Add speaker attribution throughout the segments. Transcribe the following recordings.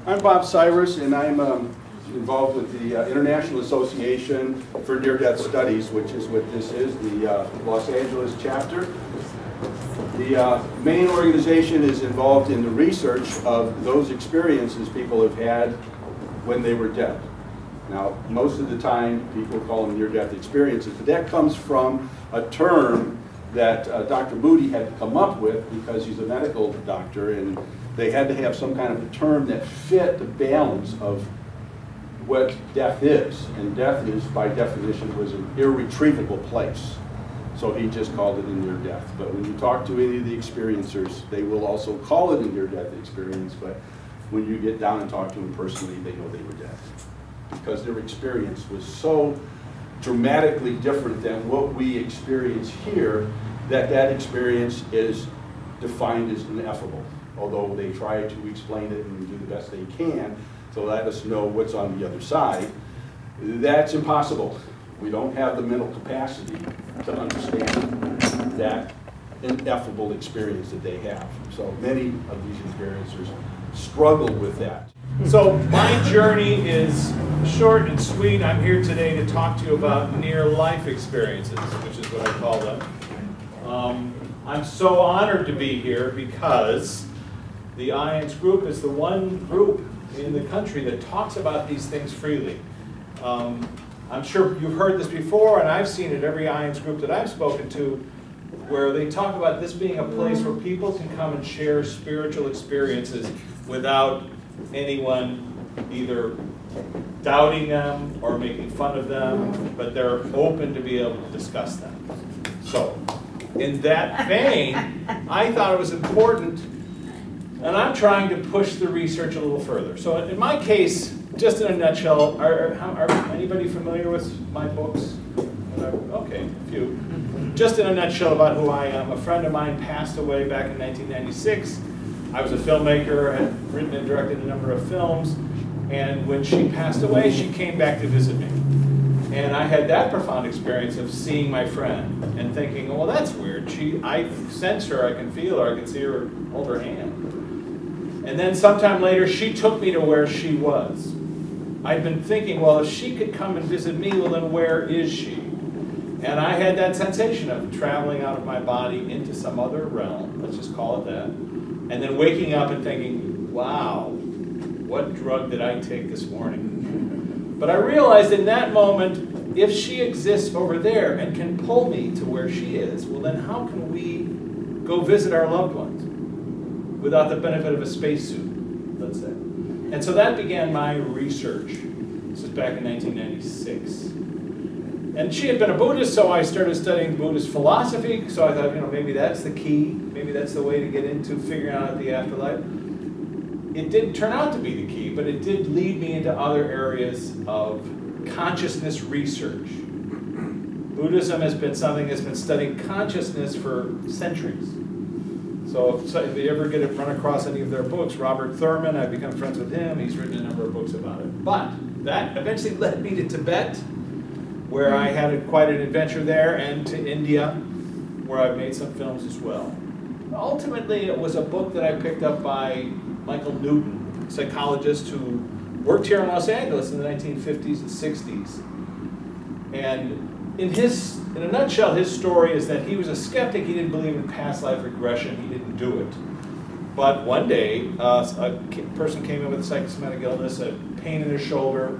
Speaker 1: I'm Bob Cyrus, and I'm involved with the International Association for Near-Death Studies, which is what this is, the Los Angeles chapter. The main organization is involved in the research of those experiences people have had when they were dead. Now, most of the time, people call them near-death experiences, but that comes from a term that Dr. Moody had to come up with because he's a medical doctor, and they had to have some kind of a term that fit the balance of what death is. And death is, by definition, was an irretrievable place. So he just called it a near-death. But when you talk to any of the experiencers, they will also call it a near-death experience, but when you get down and talk to them personally, they know they were dead. Because their experience was so dramatically different than what we experience here, that that experience is defined as ineffable. Although they try to explain it and do the best they can to let us know what's on the other side, that's impossible. We don't have the mental capacity to understand that ineffable experience that they have. So many of these experiencers struggle with that.
Speaker 2: So my journey is short and sweet. I'm here today to talk to you about near-life experiences, which is what I call them. I'm so honored to be here because the iands group is the one group in the country that talks about these things freely. I'm sure you've heard this before, and I've seen it at every iands group that I've spoken to, where they talk about this being a place where people can come and share spiritual experiences without anyone either doubting them or making fun of them, but they're open to be able to discuss them. So, in that vein, I thought it was important, and I'm trying to push the research a little further. So in my case, just in a nutshell, are anybody familiar with my books? Okay, a few. Just in a nutshell about who I am. A friend of mine passed away back in 1996. I was a filmmaker, had written and directed a number of films, and when she passed away, she came back to visit me. And I had that profound experience of seeing my friend and thinking, well, that's weird. I sense her, I can feel her, I can see her, hold her hand. And then sometime later, she took me to where she was. I'd been thinking, well, if she could come and visit me, well, then where is she? And I had that sensation of traveling out of my body into some other realm, let's just call it that, and then waking up and thinking, wow, what drug did I take this morning? But I realized in that moment, if she exists over there and can pull me to where she is, well, then how can we go visit our loved ones without the benefit of a spacesuit, let's say? And so that began my research. This was back in 1996. And she had been a Buddhist, so I started studying Buddhist philosophy. So I thought, maybe that's the key. Maybe that's the way to get into figuring out the afterlife. It didn't turn out to be the key, but it did lead me into other areas of consciousness research. Buddhism has been something that's been studying consciousness for centuries. So if you ever run across any of their books, Robert Thurman, I've become friends with him. He's written a number of books about it. But that eventually led me to Tibet, where I had quite an adventure there, and to India, where I've made some films as well. Ultimately, it was a book that I picked up by Michael Newton, psychologist who worked here in Los Angeles in the 1950s and 60s. And in a nutshell, his story is that he was a skeptic. He didn't believe in past life regression. He didn't do it. But one day, a person came in with a psychosomatic illness, a pain in his shoulder.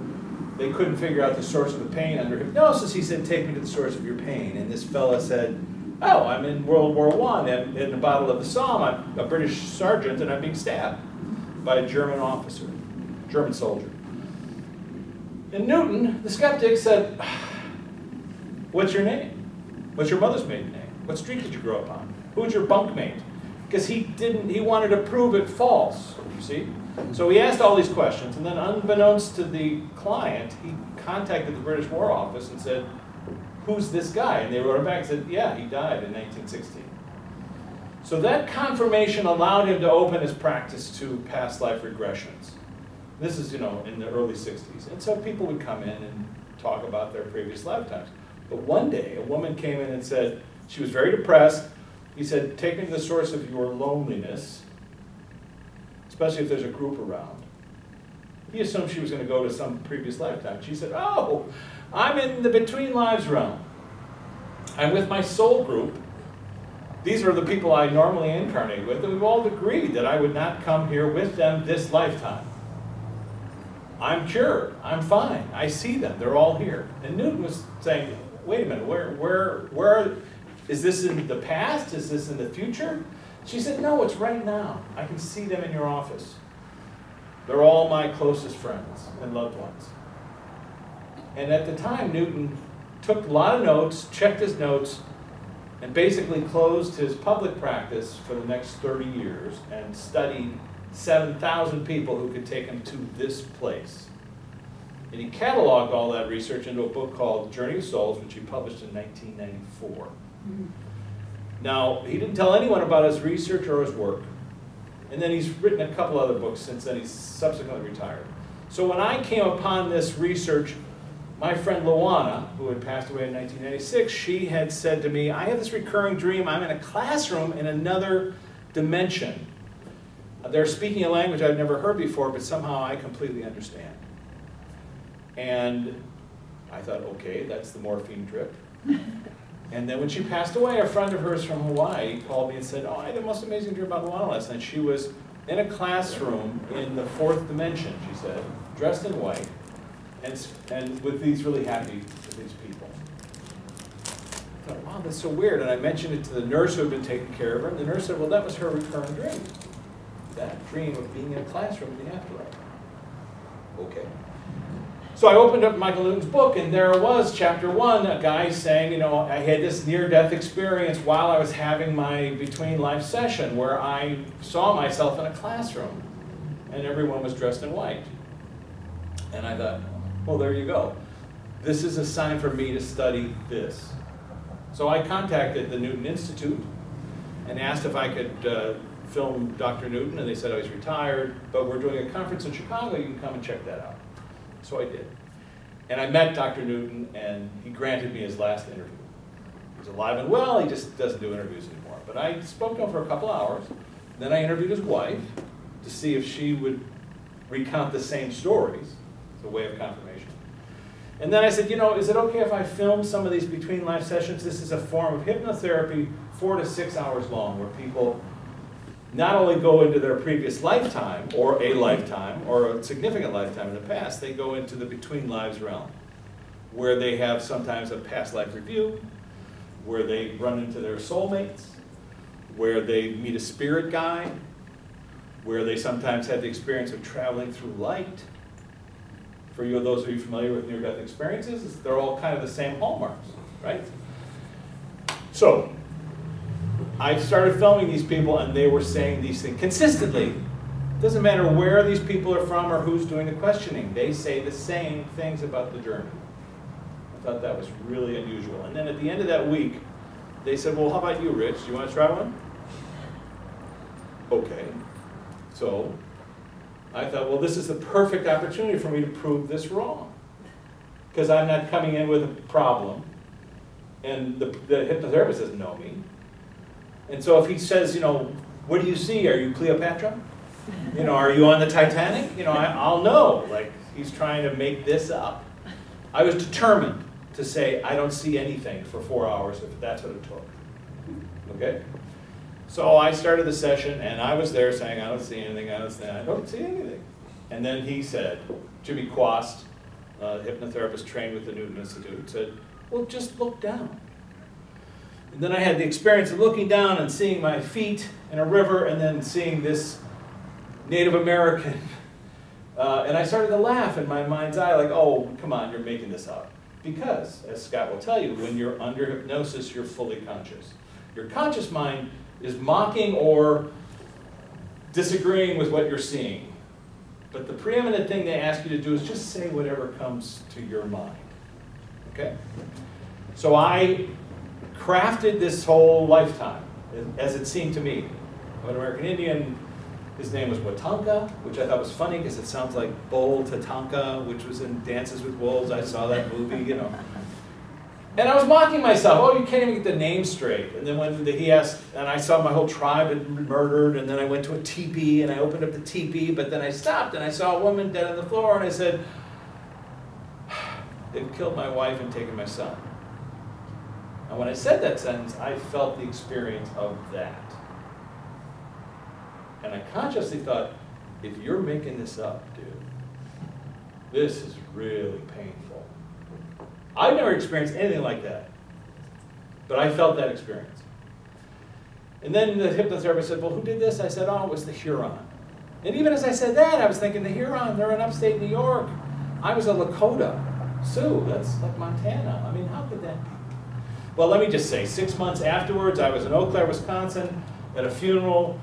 Speaker 2: They couldn't figure out the source of the pain. Under hypnosis, he said, take me to the source of your pain. And this fella said, oh, I'm in World War I, and in the Battle of the Somme, I'm a British sergeant, and I'm being stabbed by a German officer, German soldier. And Newton, the skeptic, said, what's your name? What's your mother's maiden name? What street did you grow up on? Who's your bunkmate? Because he wanted to prove it false, you see? So he asked all these questions, and then unbeknownst to the client, he contacted the British War Office and said, who's this guy? And they wrote him back and said, yeah, he died in 1916. So that confirmation allowed him to open his practice to past life regressions. This is, in the early 60s. And so people would come in and talk about their previous lifetimes. But one day, a woman came in and said, she was very depressed. He said, take me to the source of your loneliness, especially if there's a group around. He assumed she was going to go to some previous lifetime. She said, oh, I'm in the between lives realm. I'm with my soul group. These are the people I normally incarnate with, and we've all agreed that I would not come here with them this lifetime. I'm cured. I'm fine. I see them. They're all here. And Newton was saying, wait a minute, where is this in the past? Is this in the future? She said, no, it's right now. I can see them in your office. They're all my closest friends and loved ones. And at the time, Newton took a lot of notes, checked his notes, and basically closed his public practice for the next 30 years and studied 7,000 people who could take him to this place. And he cataloged all that research into a book called Journey of Souls, which he published in 1994. Mm-hmm. Now, he didn't tell anyone about his research or his work. And then he's written a couple other books since then. He's subsequently retired. So when I came upon this research, my friend Luana, who had passed away in 1996, she had said to me, I have this recurring dream. I'm in a classroom in another dimension. They're speaking a language I've never heard before, but somehow I completely understand. And I thought, okay, that's the morphine trip. And then when she passed away, a friend of hers from Hawaii called me and said, oh, I had the most amazing dream about Luana last night. She was in a classroom in the fourth dimension, she said, dressed in white, and with these really happy with these people. I thought, wow, that's so weird. And I mentioned it to the nurse who had been taking care of her, and the nurse said, well, that was her recurring dream. That dream of being in a classroom in the afterlife. Okay. So I opened up Michael Newton's book, and there was, chapter 1, a guy saying, you know, I had this near-death experience while I was having my between-life session where I saw myself in a classroom, and everyone was dressed in white. And I thought, well, there you go. This is a sign for me to study this. So I contacted the Newton Institute and asked if I could film Dr. Newton, and they said, oh, he's retired, but we're doing a conference in Chicago, you can come and check that out. So I did. And I met Dr. Newton, and he granted me his last interview. He's alive and well, he just doesn't do interviews anymore. But I spoke to him for a couple hours, then I interviewed his wife to see if she would recount the same stories. It's a way of confirmation. And then I said, you know, is it okay if I film some of these between life sessions? This is a form of hypnotherapy, 4 to 6 hours long, where people not only go into their previous lifetime, or a significant lifetime in the past, they go into the between lives realm, where they have sometimes a past life review, where they run into their soulmates, where they meet a spirit guide, where they sometimes have the experience of traveling through light. For you, those of you familiar with near-death experiences, they're all kind of the same hallmarks, right? So, I started filming these people, and they were saying these things consistently. It doesn't matter where these people are from or who's doing the questioning. They say the same things about the journey. I thought that was really unusual. And then at the end of that week, they said, well, how about you, Rich? Do you want to try one? Okay. So I thought, well, this is the perfect opportunity for me to prove this wrong. Because I'm not coming in with a problem, and the hypnotherapist doesn't know me. And so if he says, you know, what do you see? Are you Cleopatra? You know, are you on the Titanic? You know, I'll know. Like, he's trying to make this up. I was determined to say, I don't see anything for 4 hours, if that's what it took. Okay? So I started the session, and I was there saying, I don't see anything, I don't see anything. And then he said, Jimmy Quast, hypnotherapist trained with the Newton Institute, said, well, just look down. And then I had the experience of looking down and seeing my feet in a river, and then seeing this Native American. And I started to laugh in my mind's eye, like, oh, come on, you're making this up. Because, as Scott will tell you, when you're under hypnosis, you're fully conscious. Your conscious mind is mocking or disagreeing with what you're seeing. But the preeminent thing they ask you to do is just say whatever comes to your mind. Okay? So I crafted this whole lifetime, as it seemed to me. I'm an American Indian. His name was Watanka, which I thought was funny because it sounds like Bull Tatanka, which was in Dances with Wolves. I saw that movie, you know. And I was mocking myself. Oh, you can't even get the name straight. And then when he asked, and I saw my whole tribe had been murdered, and then I went to a teepee, and I opened up the teepee, but then I stopped, and I saw a woman dead on the floor, and I said, they've killed my wife and taken my son. And when I said that sentence, I felt the experience of that. And I consciously thought, if you're making this up, dude, this is really painful. I've never experienced anything like that, but I felt that experience. And then the hypnotherapist said, well, who did this? I said, oh, it was the Huron. And even as I said that, I was thinking, the Huron, they're in upstate New York. I was a Lakota Sioux, that's like Montana. I mean, how could that be? Well, let me just say, 6 months afterwards, I was in Eau Claire, Wisconsin, at a funeral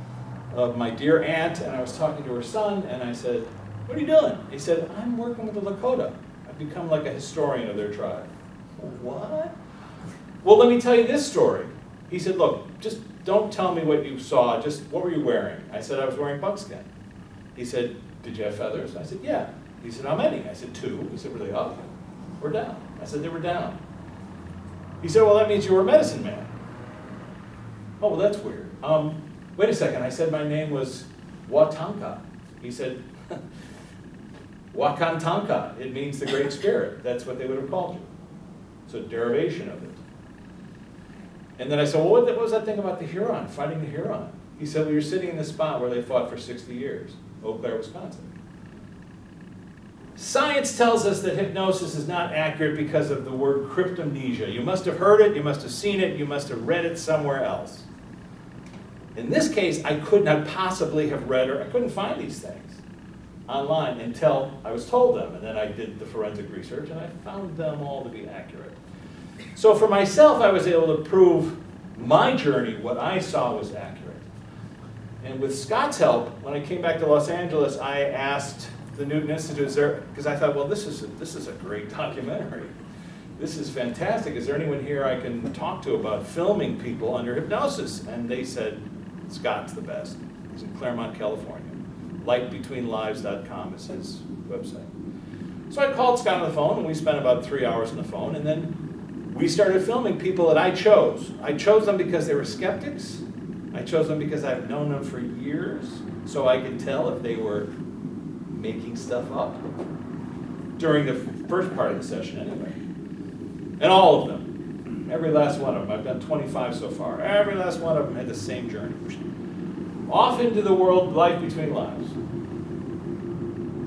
Speaker 2: of my dear aunt, and I was talking to her son, and I said, what are you doing? He said, I'm working with the Lakota. I've become like a historian of their tribe. What? Well, let me tell you this story. He said, look, just don't tell me what you saw, just what were you wearing? I said, I was wearing buckskin. He said, did you have feathers? I said, yeah. He said, how many? I said, 2. He said, were they up or down? I said, they were down. He said, well, that means you were a medicine man. Oh, well, that's weird. Wait a second, I said my name was Watanka. He said, Wakantanka, it means the Great Spirit. That's what they would have called you. It's a derivation of it. And then I said, well, what was that thing about the Huron, fighting the Huron? He said, well, you're sitting in the spot where they fought for 60 years, Eau Claire, Wisconsin. Science tells us that hypnosis is not accurate because of the word cryptomnesia. You must have heard it, you must have seen it, you must have read it somewhere else. In this case, I could not possibly have read or I couldn't find these things online until I was told them, and then I did the forensic research and I found them all to be accurate. So for myself, I was able to prove my journey, what I saw was accurate. And with Scott's help, when I came back to Los Angeles, I asked the Newton Institute, because I thought, well, this is a great documentary. This is fantastic. Is there anyone here I can talk to about filming people under hypnosis? And they said, Scott's the best. He's in Claremont, California. Lightbetweenlives.com is his website. So I called Scott on the phone, and we spent about 3 hours on the phone, and then we started filming people that I chose. I chose them because they were skeptics. I chose them because I've known them for years, so I could tell if they were making stuff up during the first part of the session anyway. And all of them, every last one of them, I've done 25 so far, every last one of them had the same journey. Off into the world, life between lives.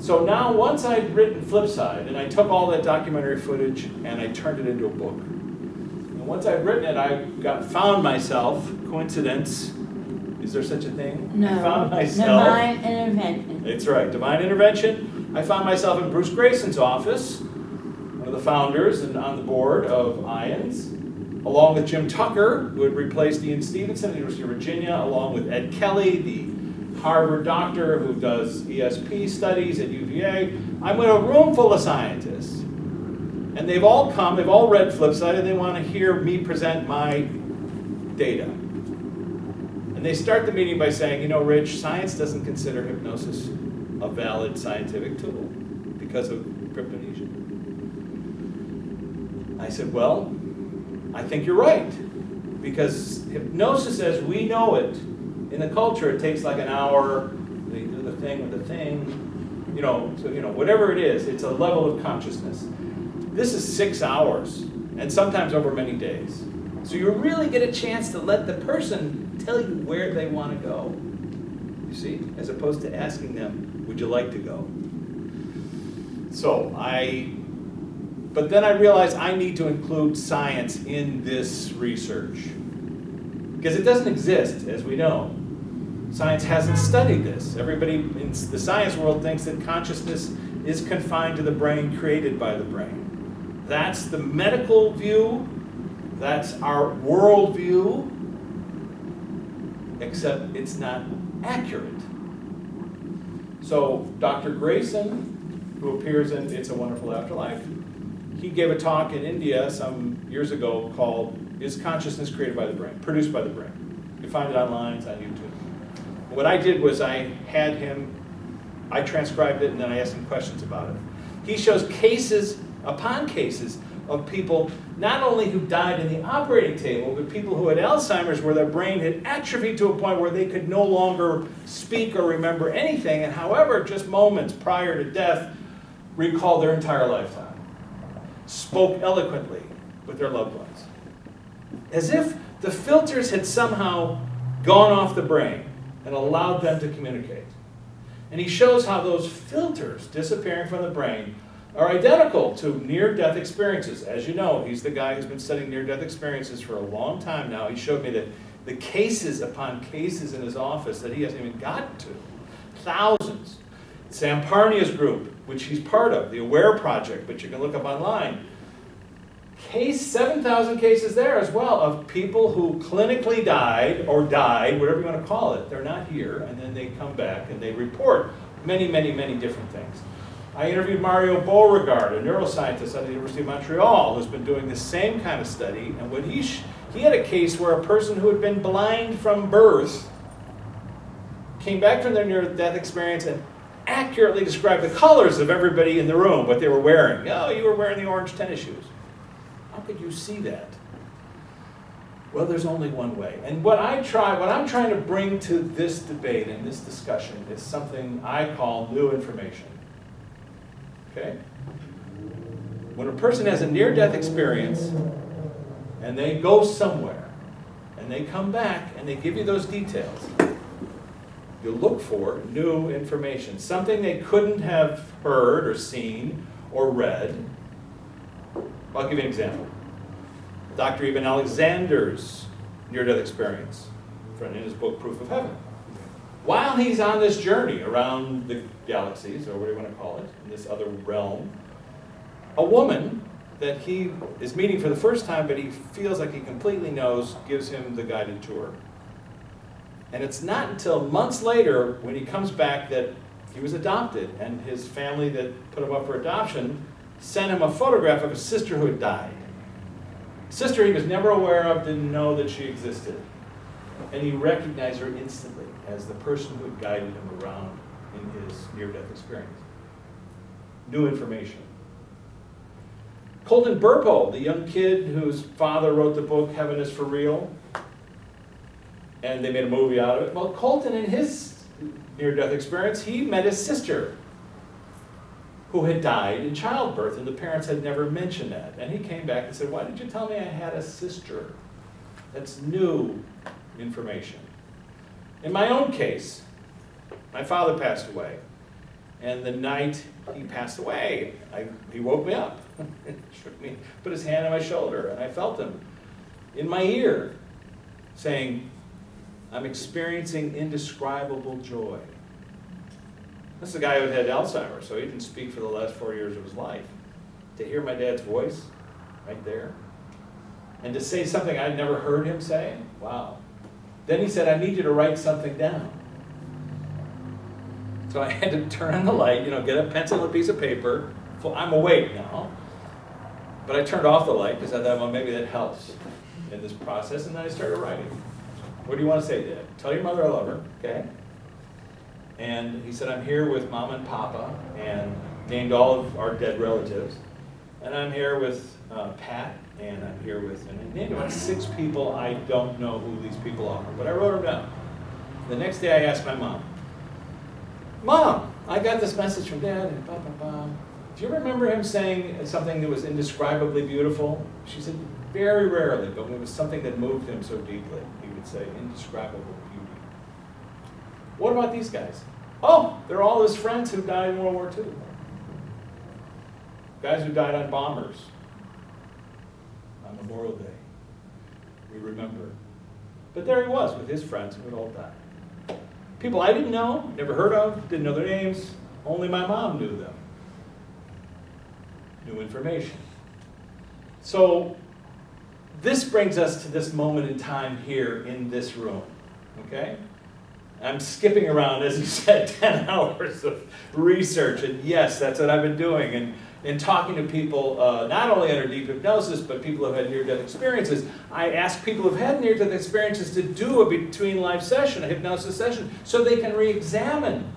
Speaker 2: So now, once I'd written Flipside, and I took all that documentary footage and I turned it into a book. And once I'd written it, I found myself, coincidence, is there such a thing?
Speaker 3: No.
Speaker 2: I found myself.
Speaker 3: Divine intervention.
Speaker 2: That's right, divine intervention. I found myself in Bruce Greyson's office, one of the founders and on the board of iands, along with Jim Tucker, who had replaced Ian Stevenson at the University of Virginia, along with Ed Kelly, the Harvard doctor who does ESP studies at UVA. I'm in a room full of scientists. And they've all come, they've all read Flipside, and they want to hear me present my data. And they start the meeting by saying, you know, Rich, science doesn't consider hypnosis a valid scientific tool because of cryptomnesia. I said, well, I think you're right. Because hypnosis as we know it, in the culture, it takes like an hour, they do the thing with the thing, you know, so, you know, whatever it is, it's a level of consciousness. This is 6 hours, and sometimes over many days. So you really get a chance to let the person tell you where they want to go, you see, as opposed to asking them, would you like to go? So but then I realized I need to include science in this research. Because it doesn't exist, as we know. Science hasn't studied this. Everybody in the science world thinks that consciousness is confined to the brain, created by the brain. That's the medical view. That's our world view. Except it's not accurate. So Dr. Greyson, who appears in It's a Wonderful Afterlife, he gave a talk in India some years ago called Is Consciousness Created by the Brain? Produced by the Brain. You can find it online, it's on YouTube. What I did was I transcribed it and then I asked him questions about it. He shows cases upon cases of people, not only who died in the operating table, but people who had Alzheimer's where their brain had atrophied to a point where they could no longer speak or remember anything, and however, just moments prior to death, recalled their entire lifetime, spoke eloquently with their loved ones. As if the filters had somehow gone off the brain and allowed them to communicate. And he shows how those filters disappearing from the brain are identical to near-death experiences. As you know, he's the guy who's been studying near-death experiences for a long time now. He showed me that the cases upon cases in his office that he hasn't even gotten to. Thousands. Sam Parnia's group, which he's part of, the AWARE project, which you can look up online. 7,000 cases there as well of people who clinically died, or died, whatever you want to call it. They're not here, and then they come back and they report many, many, many different things. I interviewed Mario Beauregard, a neuroscientist at the University of Montreal, who's been doing the same kind of study, and when he had a case where a person who had been blind from birth came back from their near-death experience and accurately described the colors of everybody in the room, what they were wearing. Oh, you were wearing the orange tennis shoes. How could you see that? Well, there's only one way. And what I'm trying to bring to this debate and this discussion is something I call new information. Okay? When a person has a near-death experience and they go somewhere and they come back and they give you those details, you look for new information, something they couldn't have heard or seen or read. I'll give you an example. Dr. Eben Alexander's near-death experience, in his book, Proof of Heaven. While he's on this journey around the galaxies, or what do you want to call it, in this other realm, a woman that he is meeting for the first time, but he feels like he completely knows, gives him the guided tour. And it's not until months later, when he comes back, that he was adopted, and his family that put him up for adoption sent him a photograph of a sister who had died. A sister he was never aware of, didn't know that she existed. And he recognized her instantly as the person who had guided him around in his near-death experience. New information. Colton Burpo, the young kid whose father wrote the book, Heaven is for Real, and they made a movie out of it. Well, Colton, in his near-death experience, he met his sister, who had died in childbirth, and the parents had never mentioned that. And he came back and said, why did you tell me I had a sister? That's new information. In my own case, my father passed away. And the night he passed away, he woke me up, shook me, put his hand on my shoulder, and I felt him in my ear saying, I'm experiencing indescribable joy. This is a guy who had Alzheimer's, so he didn't speak for the last 4 years of his life. To hear my dad's voice right there, and to say something I'd never heard him say, wow. Then he said, I need you to write something down. So I had to turn on the light, get a pencil and a piece of paper. I'm awake now. But I turned off the light because I thought, well, maybe that helps in this process, and then I started writing. What do you want to say, Dad? Tell your mother I love her, okay? And he said, I'm here with Mom and Papa, and named all of our dead relatives. And I'm here with Pat, and I'm here with, and I named about 6 people. I don't know who these people are, but I wrote them down. The next day I asked my mom, Mom, I got this message from Dad, and blah, blah, blah. Do you remember him saying something that was indescribably beautiful? She said, very rarely, but it was something that moved him so deeply. He would say, indescribable beauty. What about these guys? Oh, they're all his friends who died in World War II. Guys who died on bombers. On Memorial Day. We remember. But there he was with his friends who had all died. People I didn't know, never heard of, didn't know their names. Only my mom knew them. New information. So this brings us to this moment in time here in this room. Okay? I'm skipping around, as you said, 10 hours of research, and yes, that's what I've been doing, and talking to people, not only under deep hypnosis, but people who have had near-death experiences. I ask people who have had near-death experiences to do a between-life session, a hypnosis session, so they can re-examine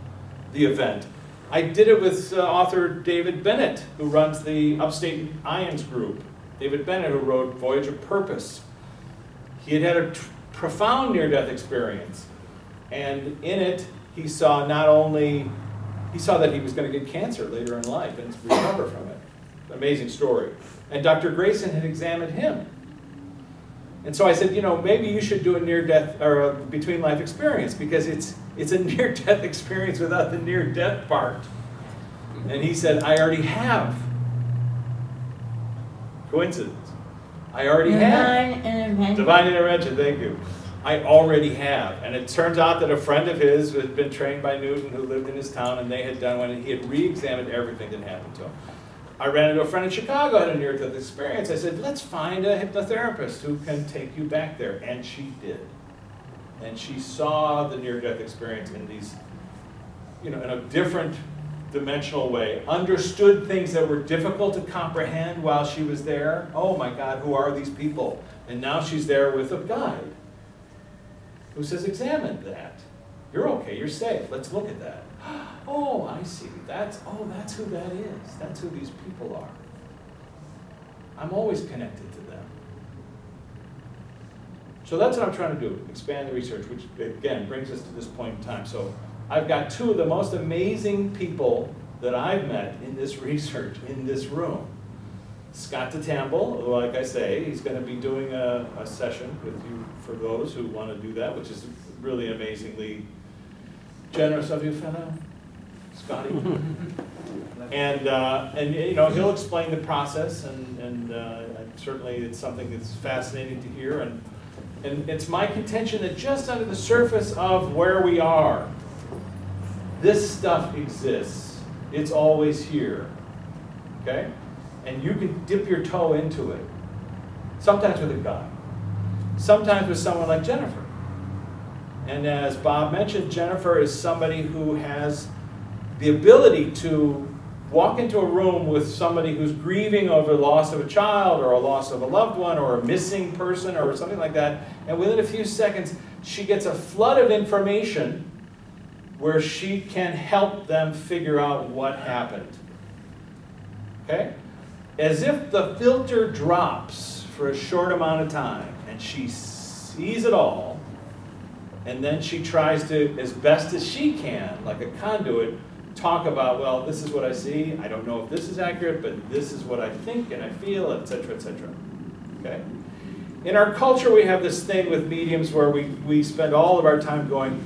Speaker 2: the event. I did it with author David Bennett, who runs the Upstate Iands group David Bennett, who wrote Voyage of Purpose. He had had a profound near-death experience. And in it, he saw not only, he saw that he was going to get cancer later in life and recover from it. Amazing story. And Dr. Greyson had examined him. And so I said, you know, maybe you should do a near-death or a between-life experience, because it's a near-death experience without the near-death part. And he said, I already have. Coincidence. I already have.
Speaker 3: Divine intervention.
Speaker 2: Divine intervention, thank you. I already have. And it turns out that a friend of his had been trained by Newton, who lived in his town, and they had done one, and he had re-examined everything that happened to him. I ran into a friend in Chicago, had a near-death experience. I said, let's find a hypnotherapist who can take you back there. And she did. And she saw the near-death experience in these, you know, in a different dimensional way, understood things that were difficult to comprehend while she was there. Oh my God, who are these people? And now she's there with a guide who says, examine that. You're okay, you're safe, let's look at that. Oh, I see, that's who that is. That's who these people are. I'm always connected to them. So that's what I'm trying to do, expand the research, which again brings us to this point in time. So I've got two of the most amazing people that I've met in this research, in this room. Scott Tamble, like I say, he's going to be doing a session with you for those who want to do that, which is really amazingly generous of you, fellow Scotty. And you know, he'll explain the process, and certainly it's something that's fascinating to hear. And it's my contention that just under the surface of where we are, this stuff exists. It's always here, okay? And you can dip your toe into it, sometimes with a guy, sometimes with someone like Jennifer. And as Bob mentioned, Jennifer is somebody who has the ability to walk into a room with somebody who's grieving over the loss of a child or a loss of a loved one or a missing person or something like that, and within a few seconds, she gets a flood of information where she can help them figure out what happened. Okay? As if the filter drops for a short amount of time, and she sees it all, and then she tries to, as best as she can, like a conduit, talk about, well, this is what I see, I don't know if this is accurate, but this is what I think and I feel, etc., etc. Okay? In our culture, we have this thing with mediums where we spend all of our time going,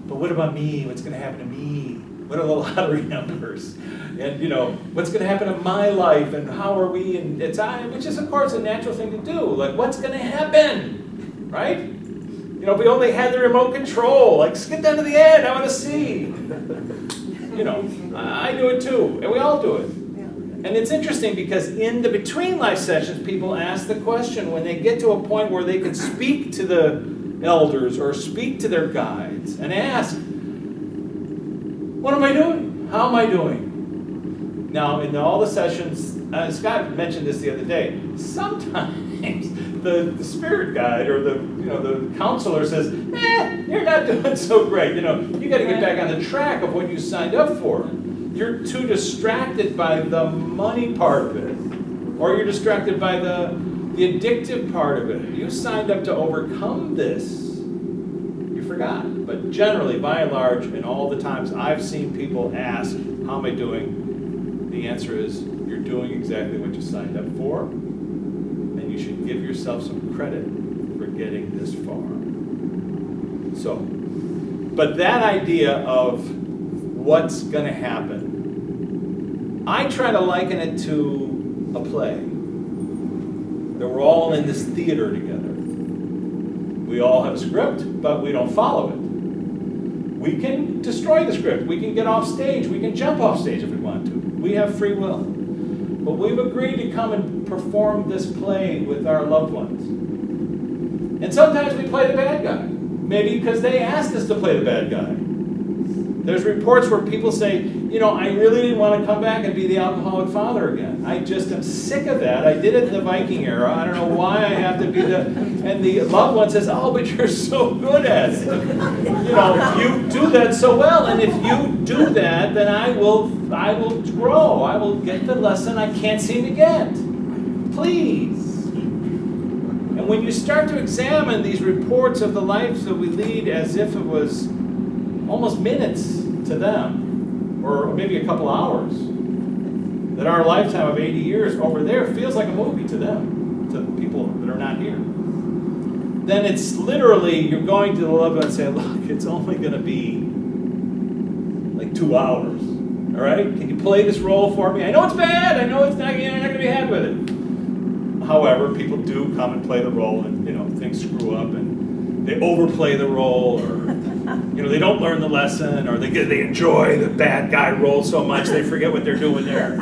Speaker 2: but what about me? What's going to happen to me? What are the lottery numbers? And, you know, what's going to happen in my life? And how are we? And it's, which is, of course, a natural thing to do. Like, what's going to happen? Right? You know, if we only had the remote control. Like, skip down to the end. I want to see. You know, I do it too. And we all do it. And it's interesting because in the between life sessions, people ask the question when they get to a point where they can speak to the elders or speak to their guides and ask, what am I doing? How am I doing? Now, in all the sessions, Scott mentioned this the other day, sometimes the spirit guide or the counselor says, you're not doing so great. You know, you got to get back on the track of what you signed up for. You're too distracted by the money part of it, or you're distracted by the addictive part of it. You signed up to overcome this. You forgot. But generally, by and large, and all the times I've seen people ask, how am I doing? The answer is, you're doing exactly what you signed up for, and you should give yourself some credit for getting this far. So, but that idea of what's going to happen, I try to liken it to a play. That we're all in this theater together. We all have a script, but we don't follow it. We can destroy the script. We can get off stage. We can jump off stage if we want to. We have free will. But we've agreed to come and perform this play with our loved ones. And sometimes we play the bad guy. Maybe because they asked us to play the bad guy. There's reports where people say, you know, I really didn't want to come back and be the alcoholic father again. I just am sick of that. I did it in the Viking era. I don't know why I have to be the... And the loved one says, oh, but you're so good at it. You know, you do that so well. And if you do that, then I will grow. I will get the lesson I can't seem to get. Please. when you start to examine these reports of the lives that we lead as if it was almost minutes to them, or maybe a couple hours, that our lifetime of 80 years over there feels like a movie to them, to people that are not here, then it's literally, you're going to the level and say, look, it's only going to be like 2 hours. All right? Can you play this role for me? I know it's bad. I know it's not, you're not going to be happy with it. However, people do come and play the role, and things screw up, and they overplay the role, or they don't learn the lesson, or they enjoy the bad guy role so much they forget what they're doing there.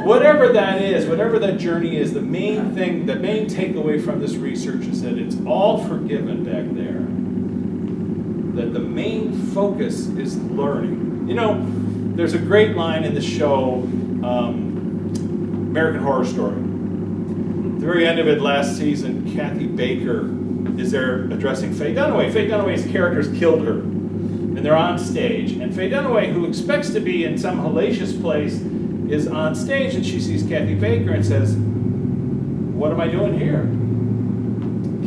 Speaker 2: Whatever that is, whatever that journey is, the main thing, the main takeaway from this research is that it's all forgiven back there. That the main focus is learning. There's a great line in the show, American Horror Story. At the very end of it last season, Kathy Baker is there addressing Faye Dunaway. Faye Dunaway's characters killed her, and they're on stage. And Faye Dunaway, who expects to be in some hellacious place, is on stage, and she sees Kathy Baker and says, "What am I doing here?"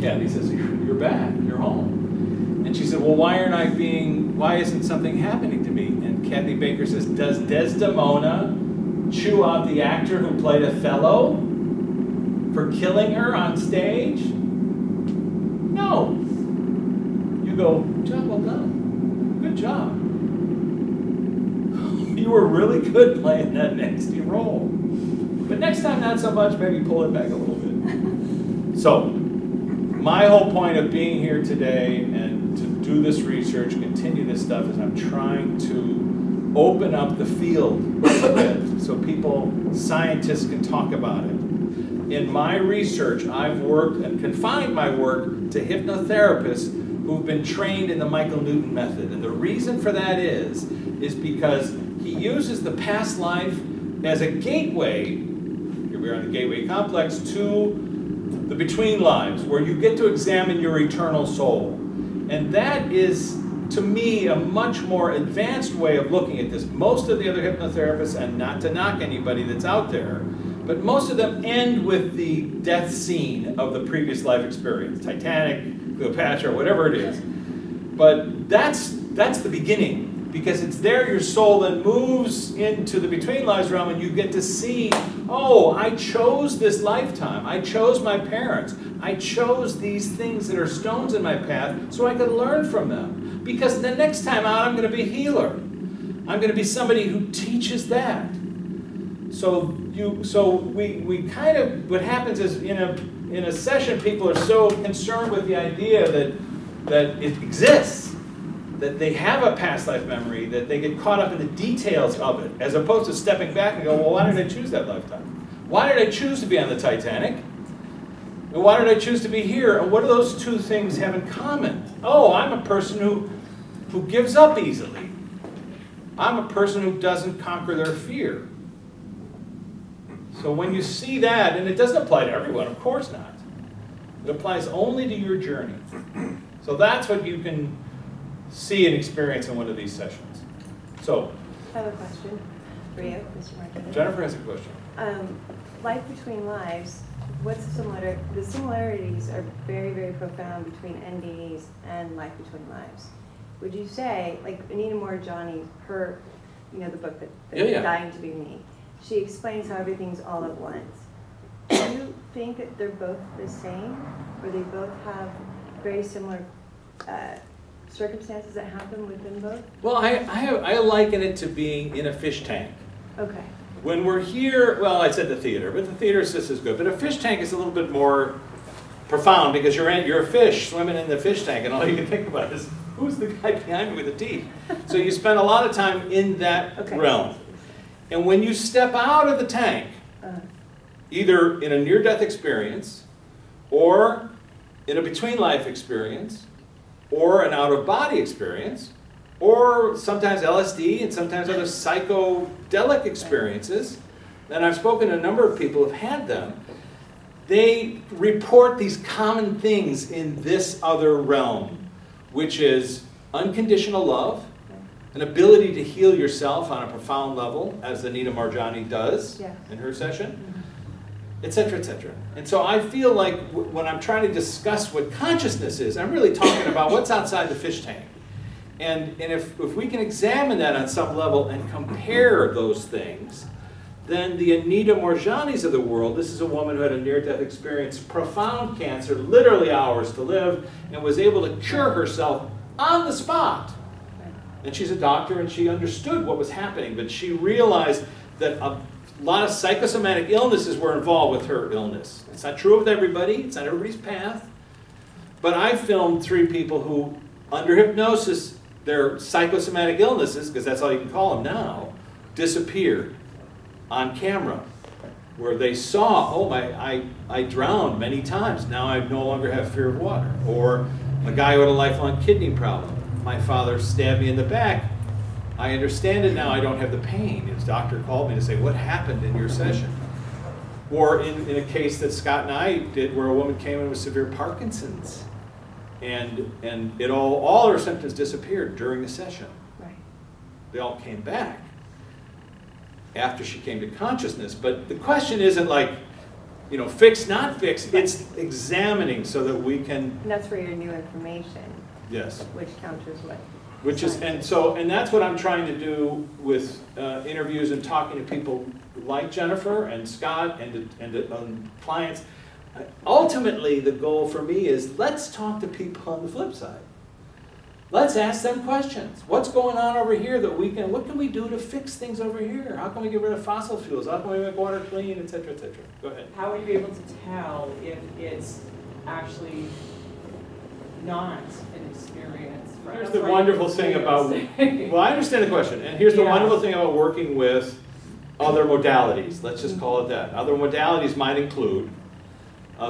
Speaker 2: Kathy says, "You're back. You're home." And she said, "Well, why isn't something happening to me?" And Kathy Baker says, "Does Desdemona chew out the actor who played Othello for killing her on stage? No." You go, "Job well done. Good job. You were really good playing that nasty role. But next time, not so much. Maybe pull it back a little bit." So, my whole point of being here today and to do this research, continue this stuff, is I'm trying to open up the field a bit so people, scientists, can talk about it. In my research, I've worked and confined my work to hypnotherapists who've been trained in the Michael Newton method. And the reason for that is because he uses the past life as a gateway, here we are in the gateway complex, to the between lives, where you get to examine your eternal soul. And that is, to me, a much more advanced way of looking at this. Most of the other hypnotherapists, and not to knock anybody that's out there, but most of them end with the death scene of the previous life experience, Titanic, Cleopatra, whatever it is. But that's the beginning, because it's there your soul then moves into the between lives realm, and you get to see, oh, I chose this lifetime. I chose my parents. I chose these things that are stones in my path so I could learn from them. Because the next time out, I'm going to be a healer. I'm going to be somebody who teaches that. So we kind of, what happens is in a session, people are so concerned with the idea that it exists, that they have a past life memory, that they get caught up in the details of it, as opposed to stepping back and go, well, why did I choose that lifetime? Why did I choose to be on the Titanic? And why did I choose to be here? And what do those two things have in common? Oh, I'm a person who gives up easily. I'm a person who doesn't conquer their fear. So when you see that, and it doesn't apply to everyone, of course not. It applies only to your journey. So that's what you can see and experience in one of these sessions. So,
Speaker 3: I have a question for you, Mr. Martini.
Speaker 2: Jennifer has a question.
Speaker 3: Life between lives, what's similar? The similarities are very, very profound between NDEs and Life Between Lives. Would you say, like Anita Moorjani, her, the book that Dying to Be Me, she explains how everything's all at once. Do you think that they're both the same, or they both have very similar circumstances that happen within both?
Speaker 2: Well, I liken it to being in a fish tank.
Speaker 3: Okay.
Speaker 2: When we're here, well, I said the theater, but the theater is just as good. But a fish tank is a little bit more profound, because you're a fish swimming in the fish tank, and all you can think about is, who's the guy behind me with the teeth? So you spend a lot of time in that realm. And when you step out of the tank, either in a near-death experience, or in a between-life experience, or an out-of-body experience, or sometimes LSD and sometimes other psychedelic experiences, and I've spoken to a number of people who have had them, they report these common things in this other realm, which is unconditional love, an ability to heal yourself on a profound level, as Anita Moorjani does in her session, etc., etc. And so I feel like when I'm trying to discuss what consciousness is, I'm really talking about what's outside the fish tank. And if we can examine that on some level and compare those things, then the Anita Morjanis of the world, this is a woman who had a near-death experience, profound cancer, literally hours to live, and was able to cure herself on the spot. And she's a doctor, and she understood what was happening, but she realized that a lot of psychosomatic illnesses were involved with her illness. It's not true with everybody, it's not everybody's path, but I filmed 3 people who, under hypnosis, their psychosomatic illnesses, because that's all you can call them now, disappeared on camera, where they saw, oh, I drowned many times, now I no longer have fear of water. Or a guy who had a lifelong kidney problem. My father stabbed me in the back. I understand it now, I don't have the pain. His doctor called me to say, what happened in your session? Or in a case that Scott and I did, where a woman came in with severe Parkinson's. And all her symptoms disappeared during the session.
Speaker 3: Right.
Speaker 2: They all came back after she came to consciousness. But the question isn't like, you know, fix, not fix. It's examining so that we can.
Speaker 3: And that's for your new information.
Speaker 2: Yes.
Speaker 3: Which counters what?
Speaker 2: Which is, and that's what I'm trying to do with interviews and talking to people like Jennifer and Scott and clients. Ultimately, the goal for me is let's talk to people on the flip side. Let's ask them questions. What's going on over here that we can, what can we do to fix things over here? How can we get rid of fossil fuels? How can we make water clean, et cetera, et cetera? Go ahead.
Speaker 4: How would you be able to tell if it's actually not an experience? Right?
Speaker 2: Here's the wonderful thing about, well, I understand the question, and here's the wonderful thing about working with other modalities. Let's just call it that. Other modalities might include,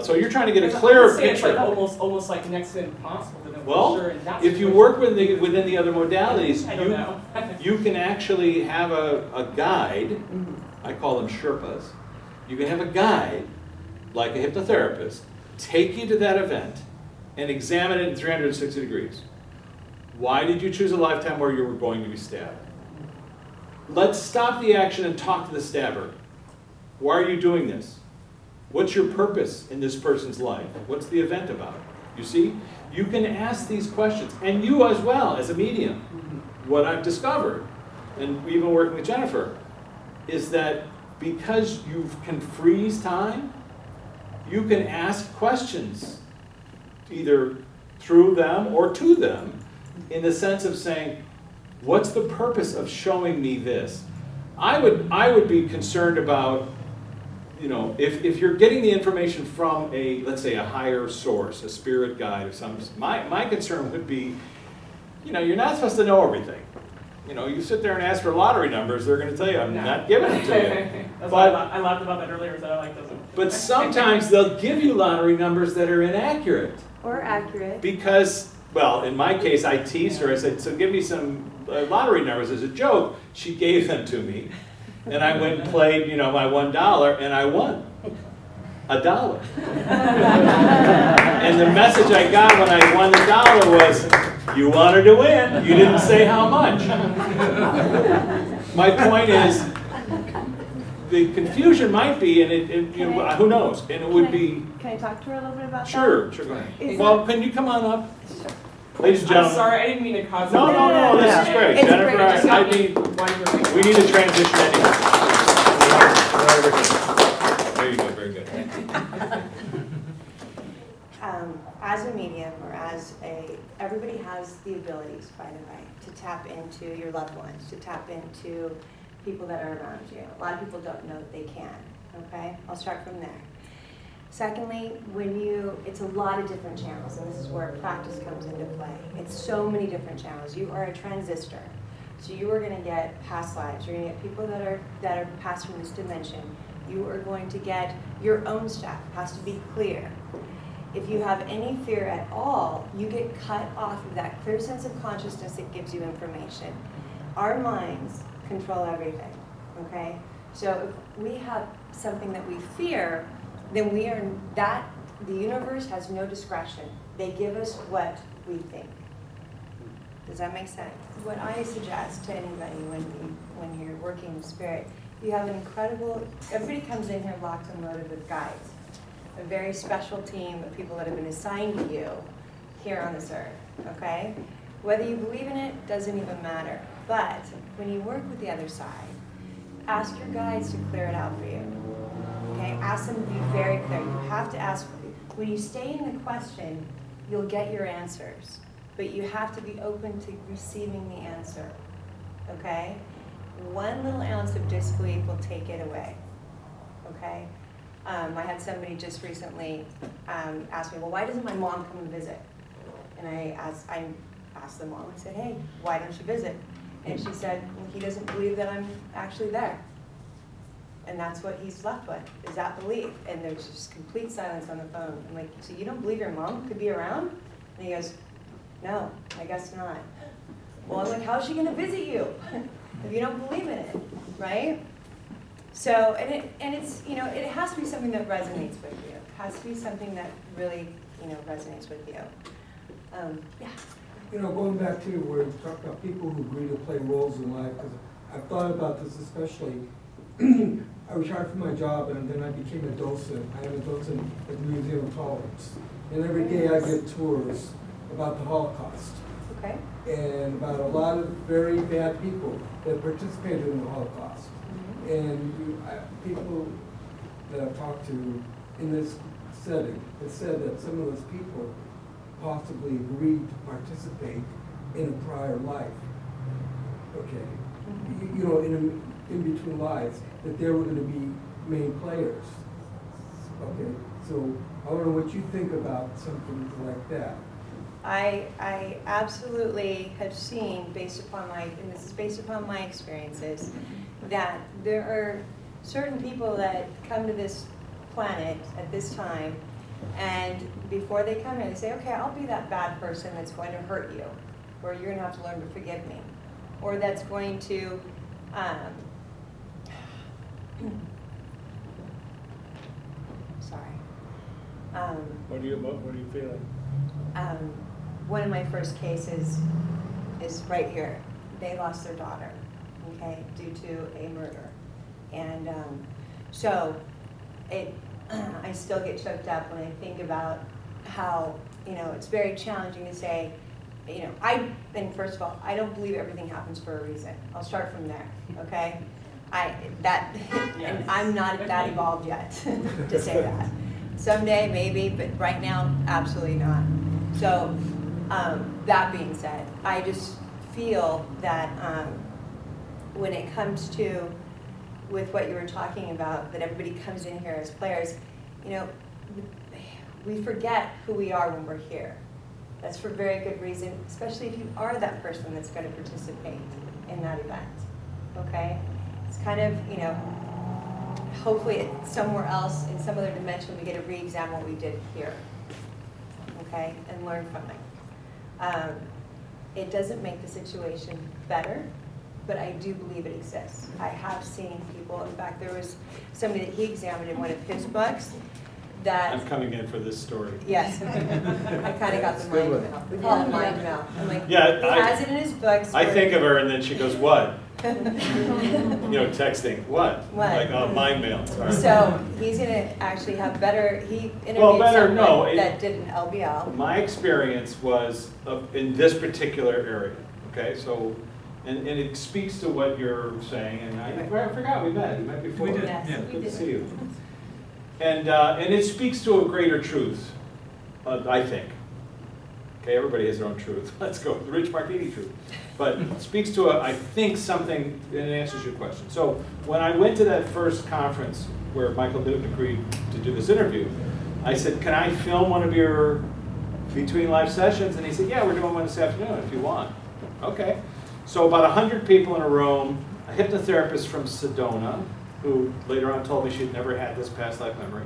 Speaker 2: so you're trying to get a clearer picture.
Speaker 4: It's like almost like next to impossible to know
Speaker 2: well,
Speaker 4: for sure. And
Speaker 2: if you work within the other modalities,
Speaker 4: I don't know.
Speaker 2: you can actually have a guide. I call them Sherpas. You can have a guide, like a hypnotherapist, take you to that event and examine it in 360 degrees. Why did you choose a lifetime where you were going to be stabbed? Let's stop the action and talk to the stabber. Why are you doing this? What's your purpose in this person's life? What's the event about? You see? You can ask these questions. And you as well, as a medium. What I've discovered, and we've been working with Jennifer, is that because you can freeze time, you can ask questions, either through them or to them, in the sense of saying, what's the purpose of showing me this? I would be concerned about, you know, if you're getting the information from a, let's say, a higher source, a spirit guide of some, my concern would be, you know, you're not supposed to know everything. You know, you sit there and ask for lottery numbers, they're going to tell you, I'm not giving it to you.
Speaker 4: But I laughed about that earlier, so I like those.
Speaker 2: But sometimes they'll give you lottery numbers that are inaccurate.
Speaker 3: Or accurate.
Speaker 2: Because, well, in my case, I teased her. I said, so give me some lottery numbers as a joke. She gave them to me. And I went and played, you know, my $1, and I won $1. And the message I got when I won the $1 was, you wanted to win. You didn't say how much. My point is, the confusion might be, and you know, who knows, and it would be.
Speaker 3: Can I talk to her a little bit about that?
Speaker 2: Sure, go ahead. Well, can you come on up? Ladies and gentlemen.
Speaker 4: I'm sorry, I didn't mean to cause.
Speaker 2: No, this is great.
Speaker 3: It's
Speaker 2: Jennifer,
Speaker 3: great.
Speaker 2: I need, we need a transition anyway. There you go, very good.
Speaker 3: As a medium, or everybody has the abilities, by the way, to tap into your loved ones, to tap into people that are around you. A lot of people don't know that they can, okay? I'll start from there. Secondly, it's a lot of different channels, and this is where practice comes into play. It's so many different channels. You are a transistor, so you are going to get past lives. You're going to get people that are passed from this dimension. You are going to get your own stuff. It has to be clear. If you have any fear at all, you get cut off of that clear sense of consciousness that gives you information. Our minds control everything, okay? So if we have something that we fear, then the universe has no discretion. They give us what we think. Does that make sense? What I suggest to anybody when you're working with spirit You have an incredible, everybody comes in here locked and loaded with guides. A very special team of people that have been assigned to you here on this earth, okay? Whether you believe in it doesn't even matter. But when you work with the other side, ask your guides to clear it out for you, okay? Ask them to be very clear. You have to ask, when you stay in the question, you'll get your answers. But you have to be open to receiving the answer, okay? One little ounce of disbelief will take it away, okay? I had somebody just recently ask me, well, why doesn't my mom come and visit? And I asked the mom, I said, hey, why don't you visit? And she said, well, he doesn't believe that I'm actually there. And that's what he's left with, is that belief. And there's just complete silence on the phone. I'm like, so you don't believe your mom could be around? And he goes, no, I guess not. Well, I'm like, how's she gonna visit you if you don't believe in it, right? So, and it's, you know, it has to be something that resonates with you. It has to be something that really, you know, resonates with you. Yeah.
Speaker 5: You know, going back to where you talked about people who agree to play roles in life, because I've thought about this especially. I retired from my job and then I became a docent. I am a docent at the Museum of Tolerance. And every day I get tours about the Holocaust.
Speaker 3: Okay.
Speaker 5: And about a lot of very bad people that participated in the Holocaust. And people that I've talked to in this setting have said that some of those people possibly agreed to participate in a prior life. Okay. You know, in between lives, that they were going to be main players. Okay. So I don't know what you think about something like that.
Speaker 3: I absolutely have seen, based upon my, and this is based upon my experiences, that there are certain people that come to this planet at this time, and before they come here, they say, okay, I'll be that bad person that's going to hurt you, or you're going to have to learn to forgive me, or that's going to, sorry.
Speaker 2: What are you feeling?
Speaker 3: One of my first cases is right here. They lost their daughter, okay, due to a murder. And so I still get choked up when I think about how, you know, it's very challenging to say, you know, I think, first of all, I don't believe everything happens for a reason. I'll start from there, okay? And I'm not that evolved yet to say that. Someday, maybe, but right now, absolutely not. So, that being said, I just feel that when it comes to, with what you were talking about, that everybody comes in here as players, you know, we forget who we are when we're here. That's for very good reason, especially if you are that person that's going to participate in that event, okay? It's kind of, you know, hopefully somewhere else, in some other dimension, we get to re-examine what we did here, okay, and learn from it. It doesn't make the situation better, but I do believe it exists. I have seen people, in fact, there was somebody that he examined in one of his books that...
Speaker 2: I'm coming in for this story.
Speaker 3: Yes. I kind of got the mind melt. We call it mind melt. I'm like,
Speaker 2: yeah,
Speaker 3: he has it in his books.
Speaker 2: I think of her and then she goes, what? You know, texting, what? Like, oh, mind mail, sorry.
Speaker 3: So he's going to actually have better, he interviewed someone that did an LBL.
Speaker 2: My experience was in this particular area, okay? So, and it speaks to what you're saying, and I forgot we met before.
Speaker 6: We did,
Speaker 3: yes,
Speaker 6: yeah.
Speaker 3: we
Speaker 2: Good
Speaker 3: did.
Speaker 2: to see you. And it speaks to a greater truth, I think. Okay, everybody has their own truth. Let's go with the Rich Martini truth. But it speaks to, I think, something, and it answers your question. So when I went to that first conference where Michael Newton agreed to do this interview, I said, can I film one of your between live sessions? And he said, yeah, we're doing one this afternoon if you want. Okay. So about 100 people in a room, a hypnotherapist from Sedona, who later on told me she'd never had this past life memory,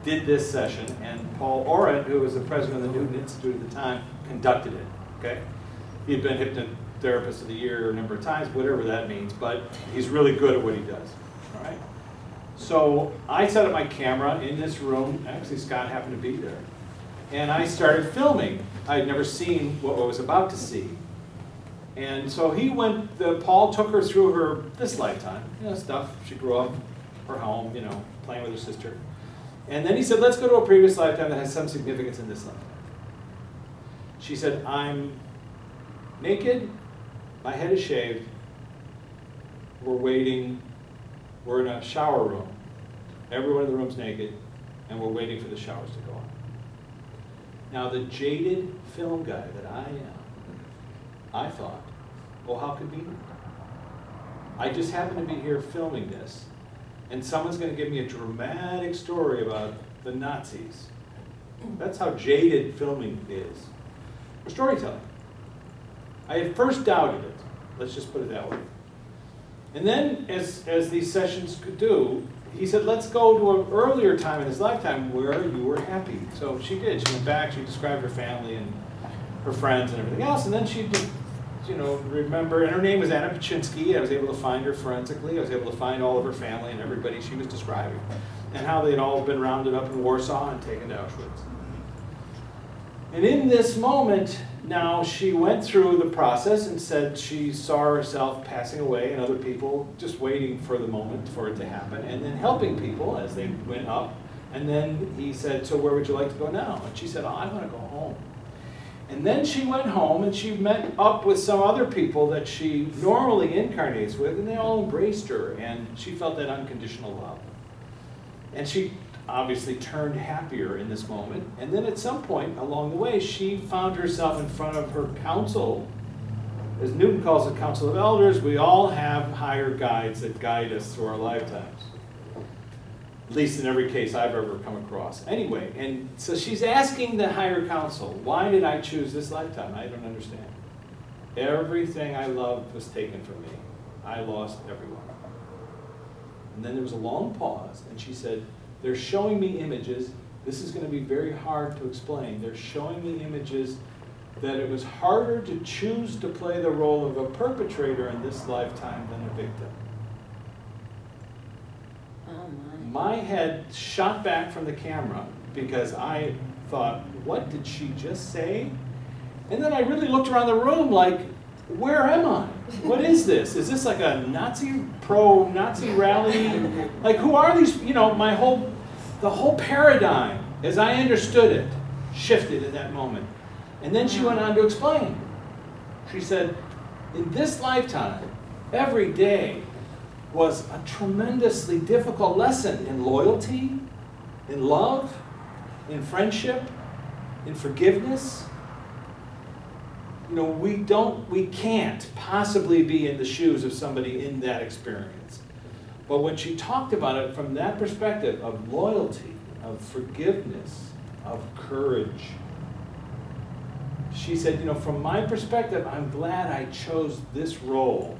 Speaker 2: did this session, and Paul Orant, who was the president of the Newton Institute at the time, conducted it, okay? He had been hypnotherapist of the year a number of times, whatever that means, but he's really good at what he does, all right? So I set up my camera in this room, actually Scott happened to be there, and I started filming. I had never seen what I was about to see. And so he went, Paul took her through this lifetime, stuff. She grew up, her home, playing with her sister. And then he said, let's go to a previous lifetime that has some significance in this lifetime. She said, I'm naked, my head is shaved, we're waiting, we're in a shower room. Everyone in the room's naked, and we're waiting for the showers to go on. Now, the jaded film guy that I am, I thought, well, how convenient. I just happen to be here filming this, and someone's going to give me a dramatic story about the Nazis. That's how jaded filming is. Or storytelling. I at first doubted it. Let's just put it that way. And then, as these sessions could do, he said, let's go to an earlier time in his lifetime where you were happy. So she did. She went back, she described her family and her friends and everything else, and then she did, remember, and her name was Anna Paczynski. I was able to find her forensically. I was able to find all of her family and everybody she was describing, and how they'd all been rounded up in Warsaw and taken to Auschwitz. And in this moment, now she went through the process and said she saw herself passing away and other people just waiting for the moment for it to happen, and then helping people as they went up. And then he said, so where would you like to go now? And she said, oh, I want to go home. And then she went home and she met up with some other people that she normally incarnates with, and they all embraced her, and she felt that unconditional love. And she obviously turned happier in this moment. And then at some point along the way, she found herself in front of her council. As Newton calls it, council of elders. We all have higher guides that guide us through our lifetimes. At least in every case I've ever come across. Anyway, and so she's asking the higher council, why did I choose this lifetime? I don't understand. Everything I loved was taken from me. I lost everyone. And then there was a long pause, and she said, they're showing me images. This is going to be very hard to explain. They're showing me images that it was harder to choose to play the role of a perpetrator in this lifetime than a victim.
Speaker 3: Oh
Speaker 2: my head shot back from the camera because I thought, what did she just say? And then I really looked around the room like, where am I? What is this? Is this like a pro-Nazi rally? Like, who are these? The whole paradigm, as I understood it, shifted in that moment. And then she went on to explain. She said, in this lifetime, every day was a tremendously difficult lesson in loyalty, in love, in friendship, in forgiveness. We can't possibly be in the shoes of somebody in that experience. But when she talked about it from that perspective of loyalty, of forgiveness, of courage, she said, from my perspective, I'm glad I chose this role,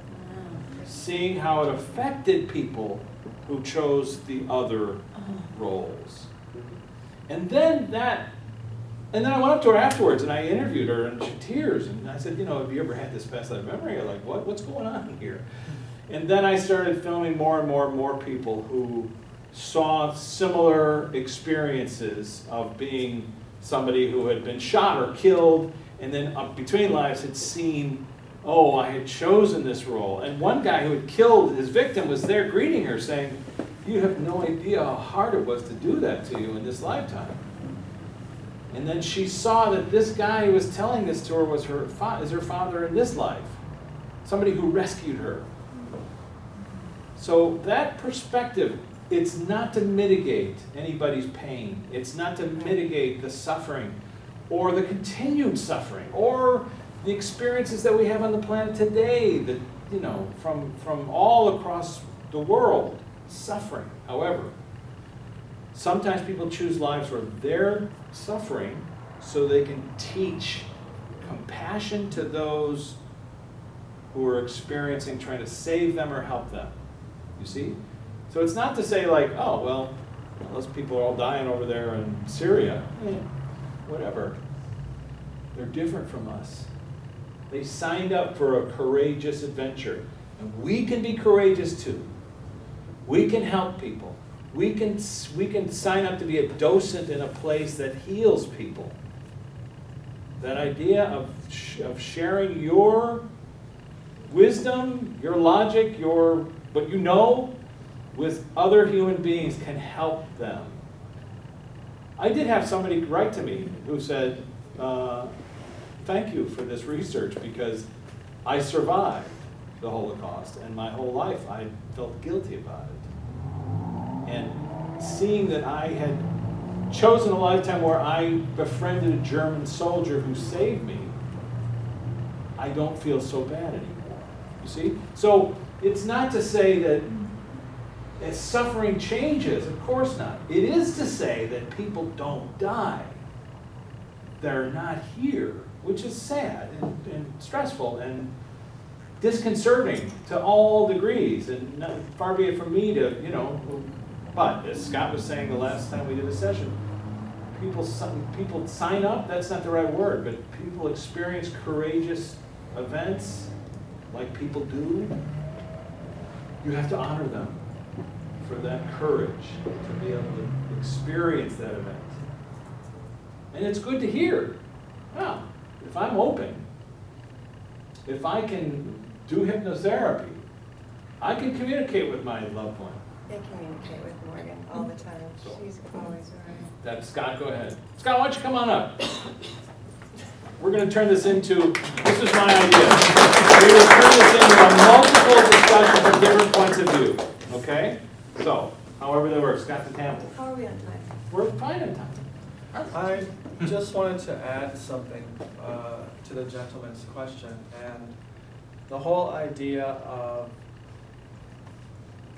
Speaker 2: seeing how it affected people who chose the other roles. And then I went up to her afterwards and I interviewed her, and she tears, and I said, have you ever had this past life memory? You're like, what's going on here? And then I started filming more and more people who saw similar experiences of being somebody who had been shot or killed, and then between lives had seen, oh, I had chosen this role. And one guy who had killed his victim was there greeting her saying, you have no idea how hard it was to do that to you in this lifetime. And then she saw that this guy who was telling this to her was her father in this life, somebody who rescued her. So that perspective, it's not to mitigate anybody's pain. It's not to mitigate the suffering or the continued suffering or the experiences that we have on the planet today that, from all across the world, suffering. However, sometimes people choose lives where they're suffering so they can teach compassion to those who are experiencing, trying to save them or help them. You see? So it's not to say like, oh, well, those people are all dying over there in Syria. Whatever. They're different from us. They signed up for a courageous adventure. And we can be courageous too. We can help people. We can sign up to be a docent in a place that heals people. That idea of sharing your wisdom, your logic, what you know with other human beings can help them. I did have somebody write to me who said, thank you for this research because I survived the Holocaust and my whole life I felt guilty about it. And seeing that I had chosen a lifetime where I befriended a German soldier who saved me, I don't feel so bad anymore. You see? So it's not to say that as suffering changes, of course not. It is to say that people don't die. They're not here, which is sad and stressful and disconcerting to all degrees. And far be it from me to, you know, but as Scott was saying the last time we did a session, people sign up, that's not the right word, but people experience courageous events like people do. You have to honor them for that courage to be able to experience that event. And it's good to hear, wow, if I'm open, if I can do hypnotherapy, I can communicate with my loved one.
Speaker 3: They communicate with Morgan all the time. She's always around.
Speaker 2: That's Scott, go ahead. Scott, why don't you come on up? We're going to turn this into, this is my idea. We will turn this into a multiple discussion from different points of view, okay? So, however that works, Scott the Tamble.
Speaker 3: How are we on time?
Speaker 2: We're fine on time.
Speaker 6: I just wanted to add something to the gentleman's question, and the whole idea of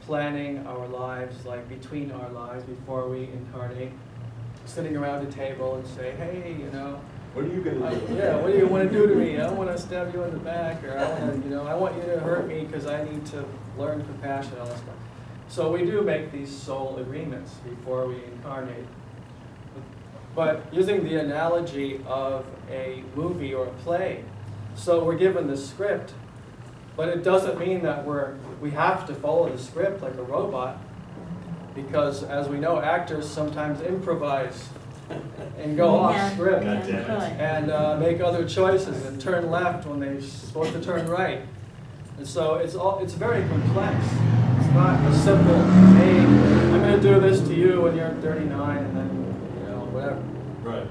Speaker 6: planning our lives, like between our lives before we incarnate, sitting around a table and say, hey, you know,
Speaker 2: What are you going to do?
Speaker 6: yeah, what do you want to do to me? I want to stab you in the back, or I want to, you know, I want you to hurt me because I need to learn compassion, all that stuff. So we do make these soul agreements before we incarnate. But using the analogy of a movie or a play, so we're given the script, but it doesn't mean that we have to follow the script like a robot, because as we know, actors sometimes improvise and go off script and make other choices and turn left when they're supposed to turn right. And so it's very complex. It's not a simple, hey, I'm going to do this to you when you're 39 and then, you know, whatever.
Speaker 2: Right.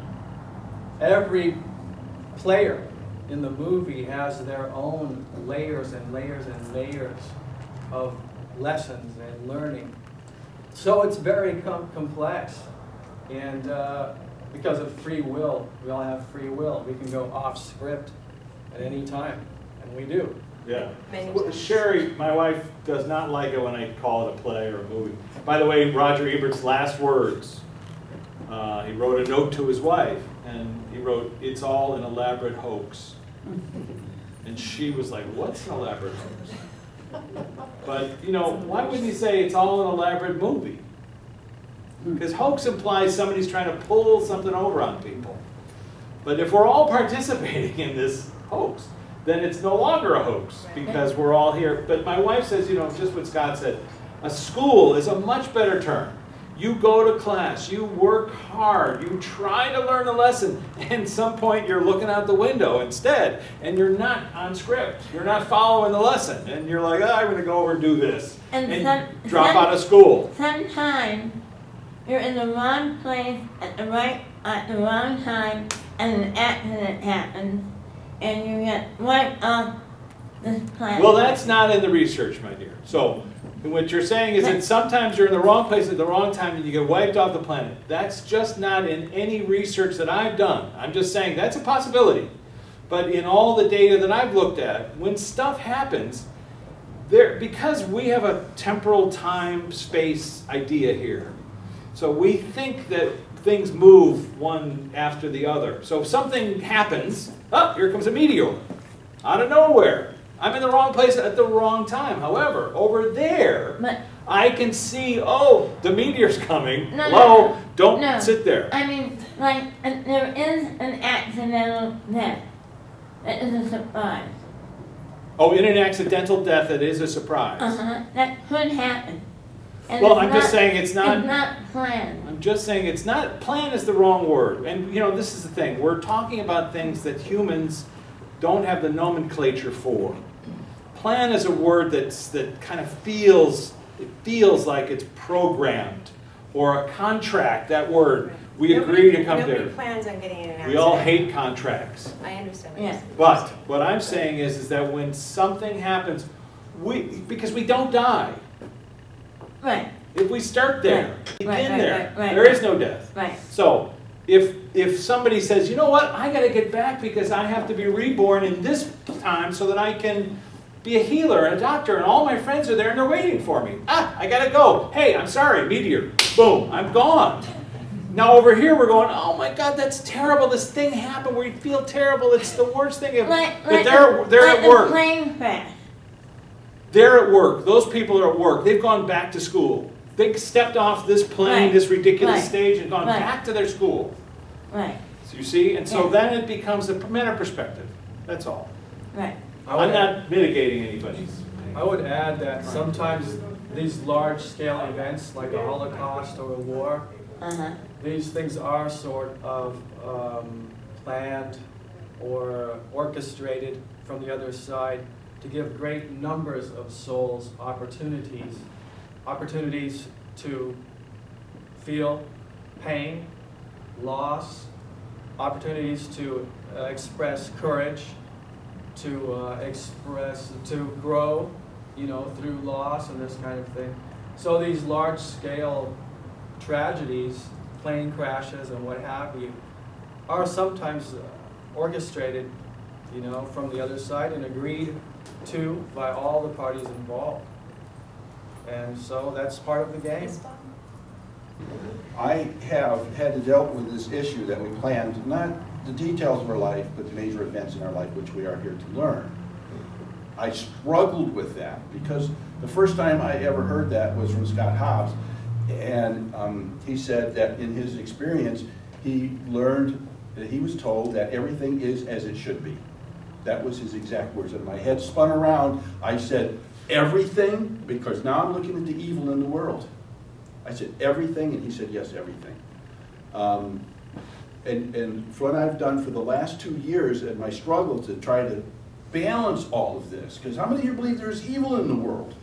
Speaker 6: Every player in the movie has their own layers and layers and layers of lessons and learning. So it's very complex. And because of free will, we all have free will. We can go off script at any time, and we do.
Speaker 2: Yeah.
Speaker 3: Well,
Speaker 2: Sherry, my wife, does not like it when I call it a play or a movie. By the way, Roger Ebert's last words, he wrote a note to his wife, and he wrote, "It's all an elaborate hoax." And she was like, "What's an elaborate hoax?" But, you know, why wouldn't he say it's all an elaborate movie? Because hoax implies somebody's trying to pull something over on people. But if we're all participating in this hoax, then it's no longer a hoax because we're all here. But my wife says, you know, just what Scott said, a school is a much better term. You go to class, you work hard, you try to learn a lesson, and at some point you're looking out the window instead, and you're not on script. You're not following the lesson, and you're like, oh, I'm going to go over and do this, and drop out of school.
Speaker 7: Sometimes you're in the wrong place at the wrong time, and an accident happens, and you get wiped off this planet.
Speaker 2: Well, that's not in the research, my dear. So what you're saying is that sometimes you're in the wrong place at the wrong time and you get wiped off the planet. That's just not in any research that I've done. I'm just saying that's a possibility. But in all the data that I've looked at, when stuff happens, because we have a temporal time space idea here, so we think that things move one after the other. So if something happens, oh, here comes a meteor out of nowhere. I'm in the wrong place at the wrong time. However, over there, I can see, oh, the meteor's coming. Hello, don't sit there.
Speaker 7: I mean, like, there is an accidental death. That is a surprise.
Speaker 2: Oh, in an accidental death, it is a surprise.
Speaker 7: That could happen. And
Speaker 2: well, I'm just saying it's not...
Speaker 7: It's not planned.
Speaker 2: I'm just saying it's not... Plan is the wrong word. And, you know, this is the thing. We're talking about things that humans don't have the nomenclature for. plan is a word that kind of feels like it's programmed, or a contract, that word. We agree to come
Speaker 3: Nobody
Speaker 2: there.
Speaker 3: plans on getting in and out.
Speaker 2: We all hate contracts.
Speaker 3: I understand what
Speaker 7: Yeah.
Speaker 3: you're saying.
Speaker 2: But what I'm saying is that when something happens, because we don't die.
Speaker 7: Right,
Speaker 2: If we start there, begin
Speaker 7: Right, right,
Speaker 2: there,
Speaker 7: right,
Speaker 2: there is no death.
Speaker 7: right.
Speaker 2: So if somebody says, you know what, I got to get back because I have to be reborn in this time so that I can be a healer and a doctor, and all my friends are there and they're waiting for me. I got to go. Hey, I'm sorry, meteor. Boom, I'm gone. Now over here we're going, oh my God, that's terrible. This thing happened where you feel terrible. It's the worst thing ever. But they're
Speaker 7: like
Speaker 2: at
Speaker 7: the
Speaker 2: work.
Speaker 7: plane crash.
Speaker 2: They're at work. Those people are at work. They've gone back to school. They stepped off this plane,
Speaker 7: Right.
Speaker 2: this ridiculous
Speaker 7: Right.
Speaker 2: stage, and gone
Speaker 7: Right.
Speaker 2: back to their school.
Speaker 7: Right,
Speaker 2: So you see? And so
Speaker 7: Yeah.
Speaker 2: then it becomes a meta perspective. That's all.
Speaker 7: right.
Speaker 2: I'm not mitigating anybody's.
Speaker 6: I would add that sometimes these large-scale events, like a Holocaust or a war,
Speaker 7: Uh-huh.
Speaker 6: these things are sort of planned or orchestrated from the other side to give great numbers of souls opportunities to feel pain, loss, opportunities to express courage, to grow, through loss and this kind of thing. So these large-scale tragedies, plane crashes and what have you, are sometimes orchestrated, from the other side and agreed to by all the parties involved. And so that's part of the game.
Speaker 1: I have had to deal with this issue that we planned, not the details of our life, but the major events in our life which we are here to learn. I struggled with that because the first time I ever heard that was from Scott Hobbs, and he said that in his experience he learned that he was told that everything is as it should be. That was his exact words, and my head spun around. I said, everything? Because now I'm looking at the evil in the world. I said, everything? And he said, yes, everything. And what I've done for the last 2 years in my struggle to try to balance all of this, because how many of you believe there's evil in the world?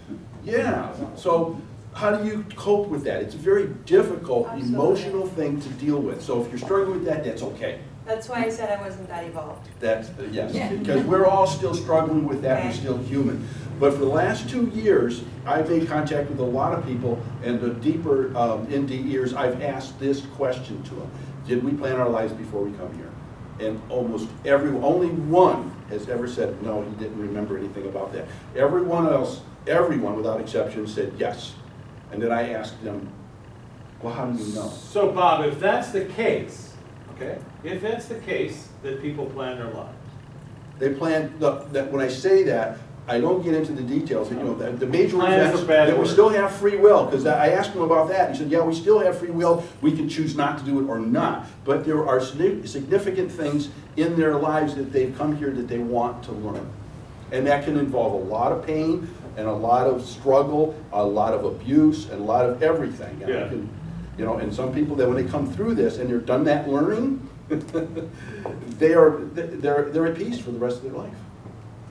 Speaker 1: Yeah. So how do you cope with that? It's a very difficult, emotional thing to deal with. So if you're struggling with that, that's okay.
Speaker 3: That's why I said I wasn't that evolved.
Speaker 1: That's, yes, because we're all still struggling with that, we're still human. But for the last 2 years, I've made contact with a lot of people, and the deeper into years, I've asked this question to them. Did we plan our lives before we come here? And almost only one has ever said, no, he didn't remember anything about that. Everyone else, everyone without exception said yes. And then I asked them, well, how do you know?
Speaker 2: So Bob, if that's the case, okay, if that's the case, that people plan their lives.
Speaker 1: They plan, that when I say that, I don't get into the details, the major
Speaker 2: Plan is
Speaker 1: events,
Speaker 2: a bad
Speaker 1: that we
Speaker 2: word.
Speaker 1: still have free will, because I asked him about that, he said, yeah, we still have free will, we can choose not to do it or not, but there are significant things in their lives that they've come here that they want to learn. And that can involve a lot of pain, and a lot of struggle, a lot of abuse, and a lot of everything. And
Speaker 2: Yeah.
Speaker 1: and some people that when they come through this and they're done that learning, they're at peace for the rest of their life.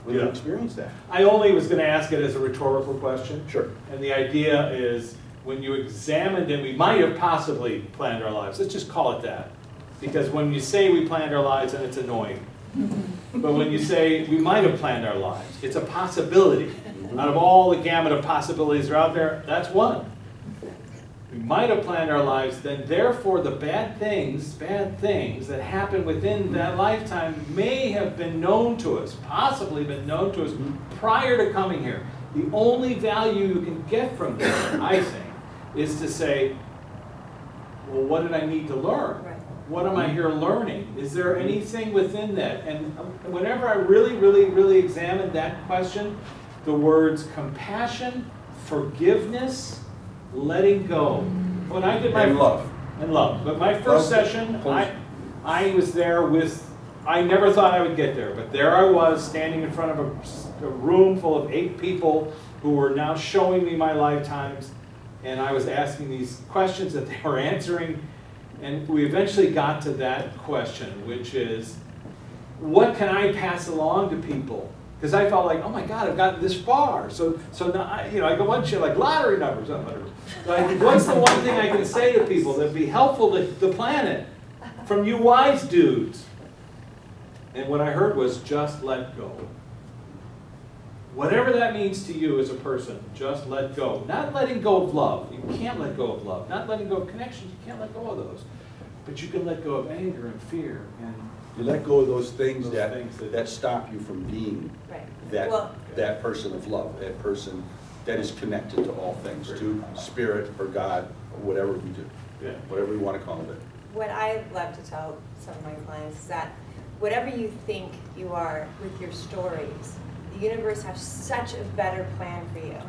Speaker 1: When they experience that.
Speaker 2: I only was going to ask it as a rhetorical question.
Speaker 1: Sure.
Speaker 2: And the idea is, when you examined it, we might have possibly planned our lives. Let's just call it that. Because when you say we planned our lives, then it's annoying. But when you say we might have planned our lives, it's a possibility. Out of all the gamut of possibilities that are out there, that's one. We might have planned our lives, then therefore the bad things that happen within that lifetime may have been known to us, possibly been known to us prior to coming here. The only value you can get from this, I think, is to say, well, what did I need to learn?
Speaker 3: Right.
Speaker 2: What am I here learning? Is there anything within that? And whenever I really examined that question, the words compassion, forgiveness, letting go. When I did my
Speaker 1: And love.
Speaker 2: And love. But my first session, I was there with, I never thought I would get there, but there I was standing in front of a room full of 8 people who were now showing me my lifetimes, and I was asking these questions that they were answering, and we eventually got to that question, which is, what can I pass along to people Because I felt like, oh my God, I've gotten this far. So now, I go on shit like lottery numbers. Like, what's the one thing I can say to people that'd be helpful to the planet from you wise dudes? And what I heard was just let go. Whatever that means to you as a person, just let go. Not letting go of love. You can't let go of love. Not letting go of connections. You can't let go of those. But you can let go of anger and fear. And
Speaker 1: You let go of those things,
Speaker 2: that
Speaker 1: that stop you from being that person of love, that person that is connected to all things, to spirit or God, or whatever we do, whatever we want to call it.
Speaker 3: What I love to tell some of my clients is that whatever you think you are with your stories, the universe has such a better plan for you.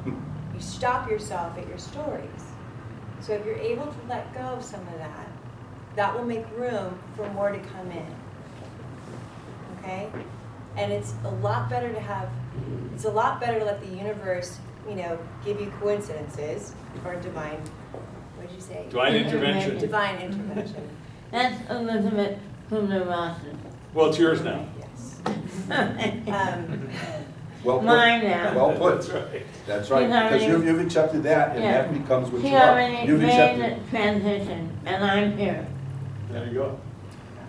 Speaker 3: You stop yourself at your stories. So if you're able to let go of some of that, that will make room for more to come in. Okay? And it's a lot better to let the universe, give you coincidences or divine, what did you say?
Speaker 2: Divine intervention.
Speaker 3: Divine intervention.
Speaker 7: That's Elizabeth Kubler-Ross's.
Speaker 2: Well, it's yours now.
Speaker 3: Yes.
Speaker 1: Well put.
Speaker 7: Mine now.
Speaker 1: Well put.
Speaker 2: That's right.
Speaker 1: That's right.
Speaker 7: She's
Speaker 1: Because
Speaker 7: already-
Speaker 1: you've accepted that, and
Speaker 7: Yeah.
Speaker 1: that becomes what
Speaker 7: She
Speaker 1: you are.
Speaker 7: already
Speaker 1: You've
Speaker 7: made
Speaker 1: accepted.
Speaker 7: the transition, and I'm here.
Speaker 2: There you go.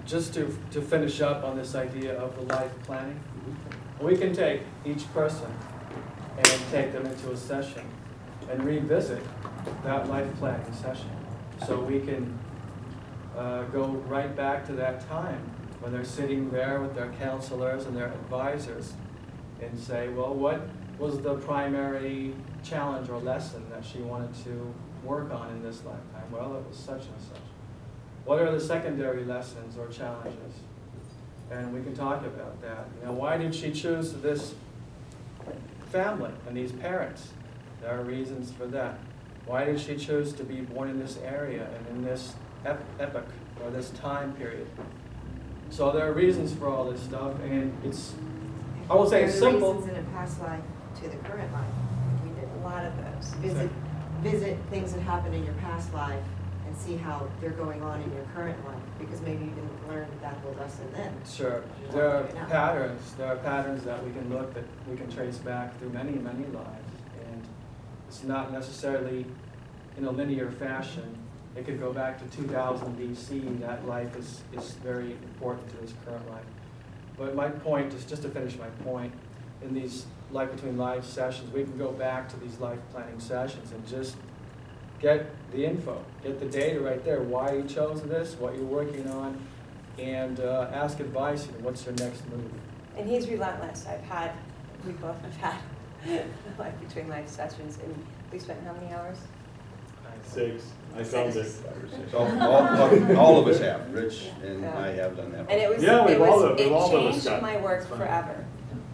Speaker 6: Just to finish up on this idea of the life planning, we can take each person and take them into a session and revisit that life planning session. So we can go right back to that time when they're sitting there with their counselors and their advisors and say, well, what was the primary challenge or lesson that she wanted to work on in this lifetime? Well, it was such and such. What are the secondary lessons or challenges? And we can talk about that. Why did she choose this family and these parents? There are reasons for that. Why did she choose to be born in this area and in this epoch or this time period? So there are reasons for all this stuff, and I won't say it's simple.
Speaker 8: Reasons in a past life to the current life.
Speaker 3: We did a lot of those.
Speaker 8: Visit things that happened in your past life and see how they're going on in your current life, because maybe you didn't learn that whole lesson then.
Speaker 6: Sure. There are patterns. There are patterns that we can look, that we can trace back through many, many lives. And it's not necessarily in a linear fashion. It could go back to 2000 BC. That life is very important to this current life. But my point is, just to finish my point, in these Life Between Lives sessions, we can go back to these life planning sessions and just get the info, get the data right there, why you chose this, what you're working on, and ask advice, what's your next move.
Speaker 3: And he's relentless. We both have had Life Between Life sessions, and we spent how many hours?
Speaker 2: 6. I felt it.
Speaker 1: All of us have. Rich and I have done that.
Speaker 3: And it was,
Speaker 2: Yeah, we've all done
Speaker 3: it
Speaker 2: it,
Speaker 3: changed
Speaker 2: Scott.
Speaker 3: my work
Speaker 2: It's fine.
Speaker 3: forever.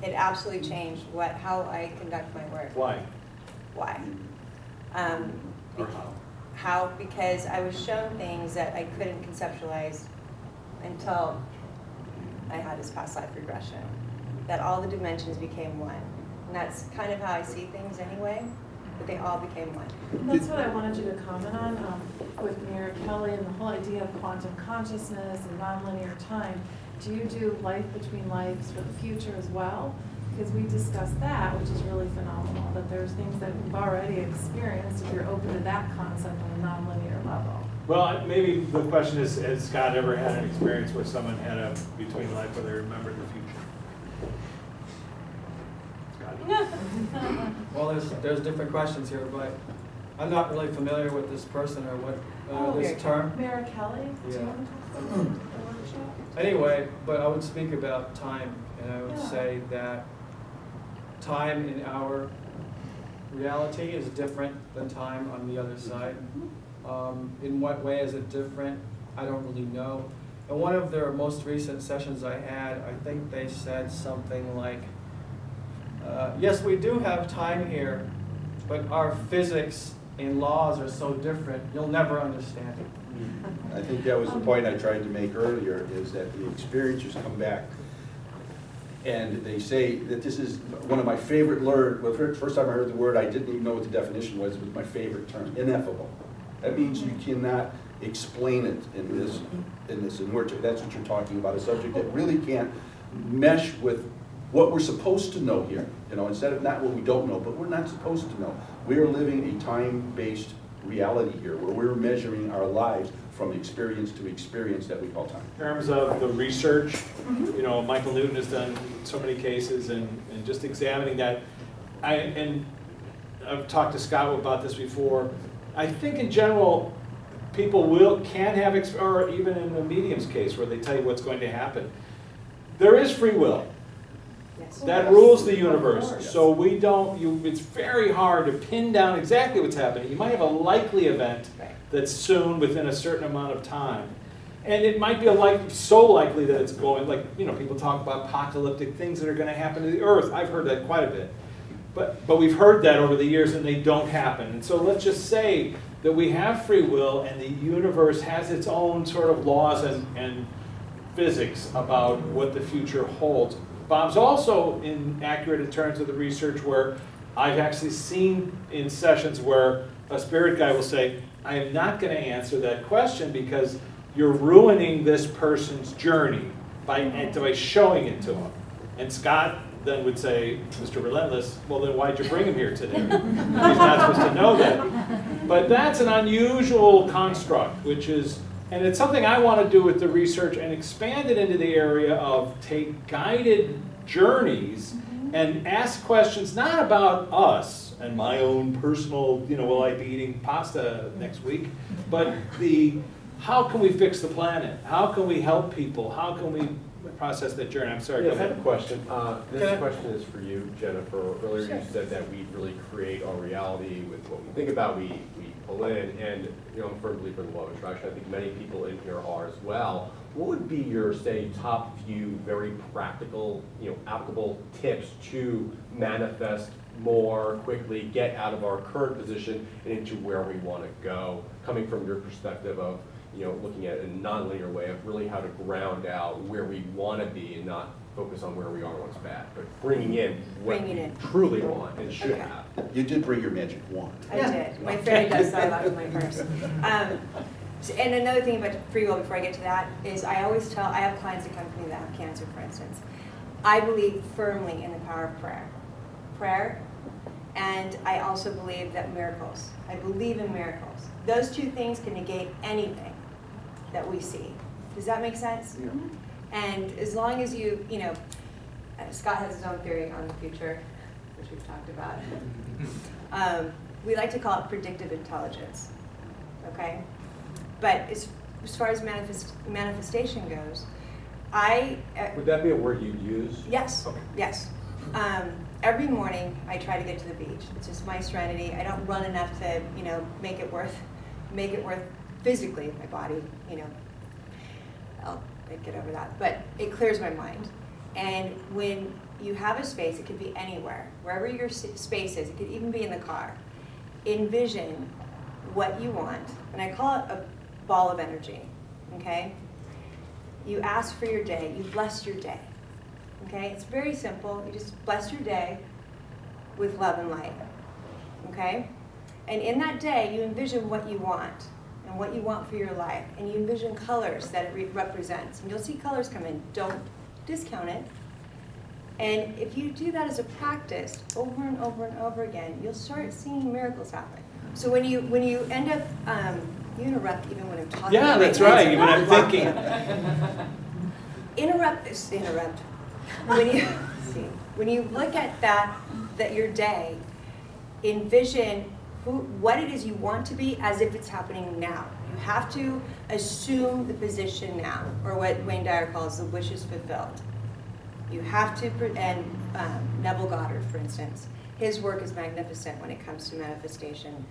Speaker 3: It absolutely changed how I conduct my work.
Speaker 2: Why?
Speaker 3: Why?
Speaker 2: Or how?
Speaker 3: How? Because I was shown things that I couldn't conceptualize until I had this past life regression. That all the dimensions became one. And that's kind of how I see things anyway, but they all became one.
Speaker 9: That's what I wanted you to comment on with Mira Kelly and the whole idea of quantum consciousness and nonlinear time. Do you do life between lives for the future as well? Because we discussed that, which is really phenomenal, that there's things that we've already experienced if you're open to that concept on a nonlinear level.
Speaker 2: Well, maybe the question is, has Scott ever had an experience where someone had a between life where they remembered the future? Scott?
Speaker 6: Well, there's different questions here, but I'm not really familiar with this person or what this term.
Speaker 9: Mira Kelly, do you
Speaker 6: Yeah.
Speaker 9: want to talk about the workshop?
Speaker 6: Anyway, but I would speak about time, and I would say that time in our reality is different than time on the other side. In what way is it different? I don't really know. In one of their most recent sessions I had, I think they said something like, yes, we do have time here, but our physics and laws are so different, you'll never understand it.
Speaker 1: I think that was the point I tried to make earlier, is that the experiencers come back and they say that this is one of my favorite words. Well, first time I heard the word, I didn't even know what the definition was. It was my favorite term, ineffable. That means you cannot explain it in this, and that's what you're talking about, a subject that really can't mesh with what we're supposed to know here, instead of not what we don't know, but we're not supposed to know. We are living a time-based reality here where we're measuring our lives from experience to experience that we call time.
Speaker 2: In terms of the research, Michael Newton has done so many cases and just examining that. And I've talked to Scott about this before. I think in general, people can have, or even in the medium's case where they tell you what's going to happen, there is free will.
Speaker 3: Yes.
Speaker 2: That rules the universe. So we don't, it's very hard to pin down exactly what's happening. You might have a likely event that's soon within a certain amount of time. And it might be so likely that it's going, people talk about apocalyptic things that are going to happen to the earth. I've heard that quite a bit. But we've heard that over the years and they don't happen. And so let's just say that we have free will and the universe has its own sort of laws and physics about what the future holds. Bob's also inaccurate in terms of the research where I've actually seen in sessions where a spirit guide will say, I am not going to answer that question because you're ruining this person's journey by showing it to them. And Scott then would say, Mr. Relentless, well then why'd you bring him here today? He's not supposed to know that. But that's an unusual construct, which is, and it's something I want to do with the research and expand it into the area of take guided journeys and ask questions not about us and my own personal, will I be eating pasta next week, but how can we fix the planet? How can we help people? How can we process that journey? I'm sorry, go
Speaker 10: I
Speaker 2: ahead.
Speaker 10: have a question. This question is for you, Jennifer. Earlier you said that we really create our reality with what we think about, we pull in, and I'm a firm believer in the law of attraction. I think many people in here are as well. What would be your, say, top few very practical, applicable tips to manifest more quickly, get out of our current position and into where we want to go, coming from your perspective of looking at it in a non-linear way of really how to ground out where we want to be and not focus on where we are when it's bad, but bringing in what we truly want and should have.
Speaker 1: You did bring your magic wand.
Speaker 3: I did. My fairy dust fell out of my purse. And another thing about free will before I get to that is I always I have clients that come to me that have cancer, for instance. I believe firmly in the power of prayer. Prayer, and I also believe that miracles. I believe in miracles. Those two things can negate anything that we see. Does that make sense?
Speaker 1: Yeah.
Speaker 3: And as long as Scott has his own theory on the future, which we've talked about. We like to call it predictive intelligence, okay? But as far as manifestation goes,
Speaker 10: Would that be a word you'd use?
Speaker 3: Yes,
Speaker 10: Okay.
Speaker 3: yes. Every morning I try to get to the beach. It's just my serenity. I don't run enough to, make it worth physically my body, I'll get over that. But it clears my mind. And when you have a space, it could be anywhere, wherever your space is, it could even be in the car. Envision what you want, and I call it a ball of energy, okay? You ask for your day, you bless your day, okay? It's very simple. You just bless your day with love and light, okay? And in that day, you envision what you want and what you want for your life, and you envision colors that it represents. And you'll see colors come in. Don't discount it. And if you do that as a practice over and over and over again, you'll start seeing miracles happen. So when you end up, you interrupt even when I'm talking.
Speaker 2: Yeah, that's right, even I'm thinking.
Speaker 3: Interrupt. When you look at that your day, envision what it is you want to be as if it's happening now. You have to assume the position now, or what Wayne Dyer calls the wishes fulfilled. You have to, and Neville Goddard, for instance, his work is magnificent when it comes to manifestation.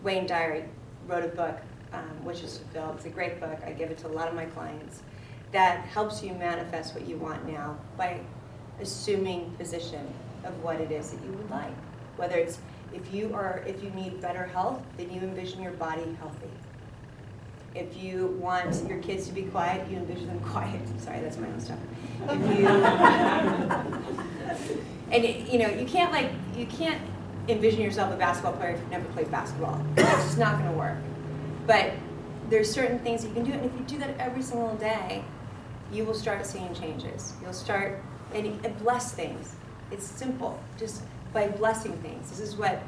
Speaker 3: Wayne Dyer wrote a book, Wishes Fulfilled. It's a great book. I give it to a lot of my clients. That helps you manifest what you want now by assuming position of what it is that you would like. Whether it's if you need better health, then you envision your body healthy. If you want your kids to be quiet, you envision them quiet. Sorry, that's my own stuff. You can't envision yourself a basketball player if you've never played basketball. It's just not going to work. But there's certain things you can do, and if you do that every single day, you will start seeing changes. You'll start and bless things. It's simple, just by blessing things. This is what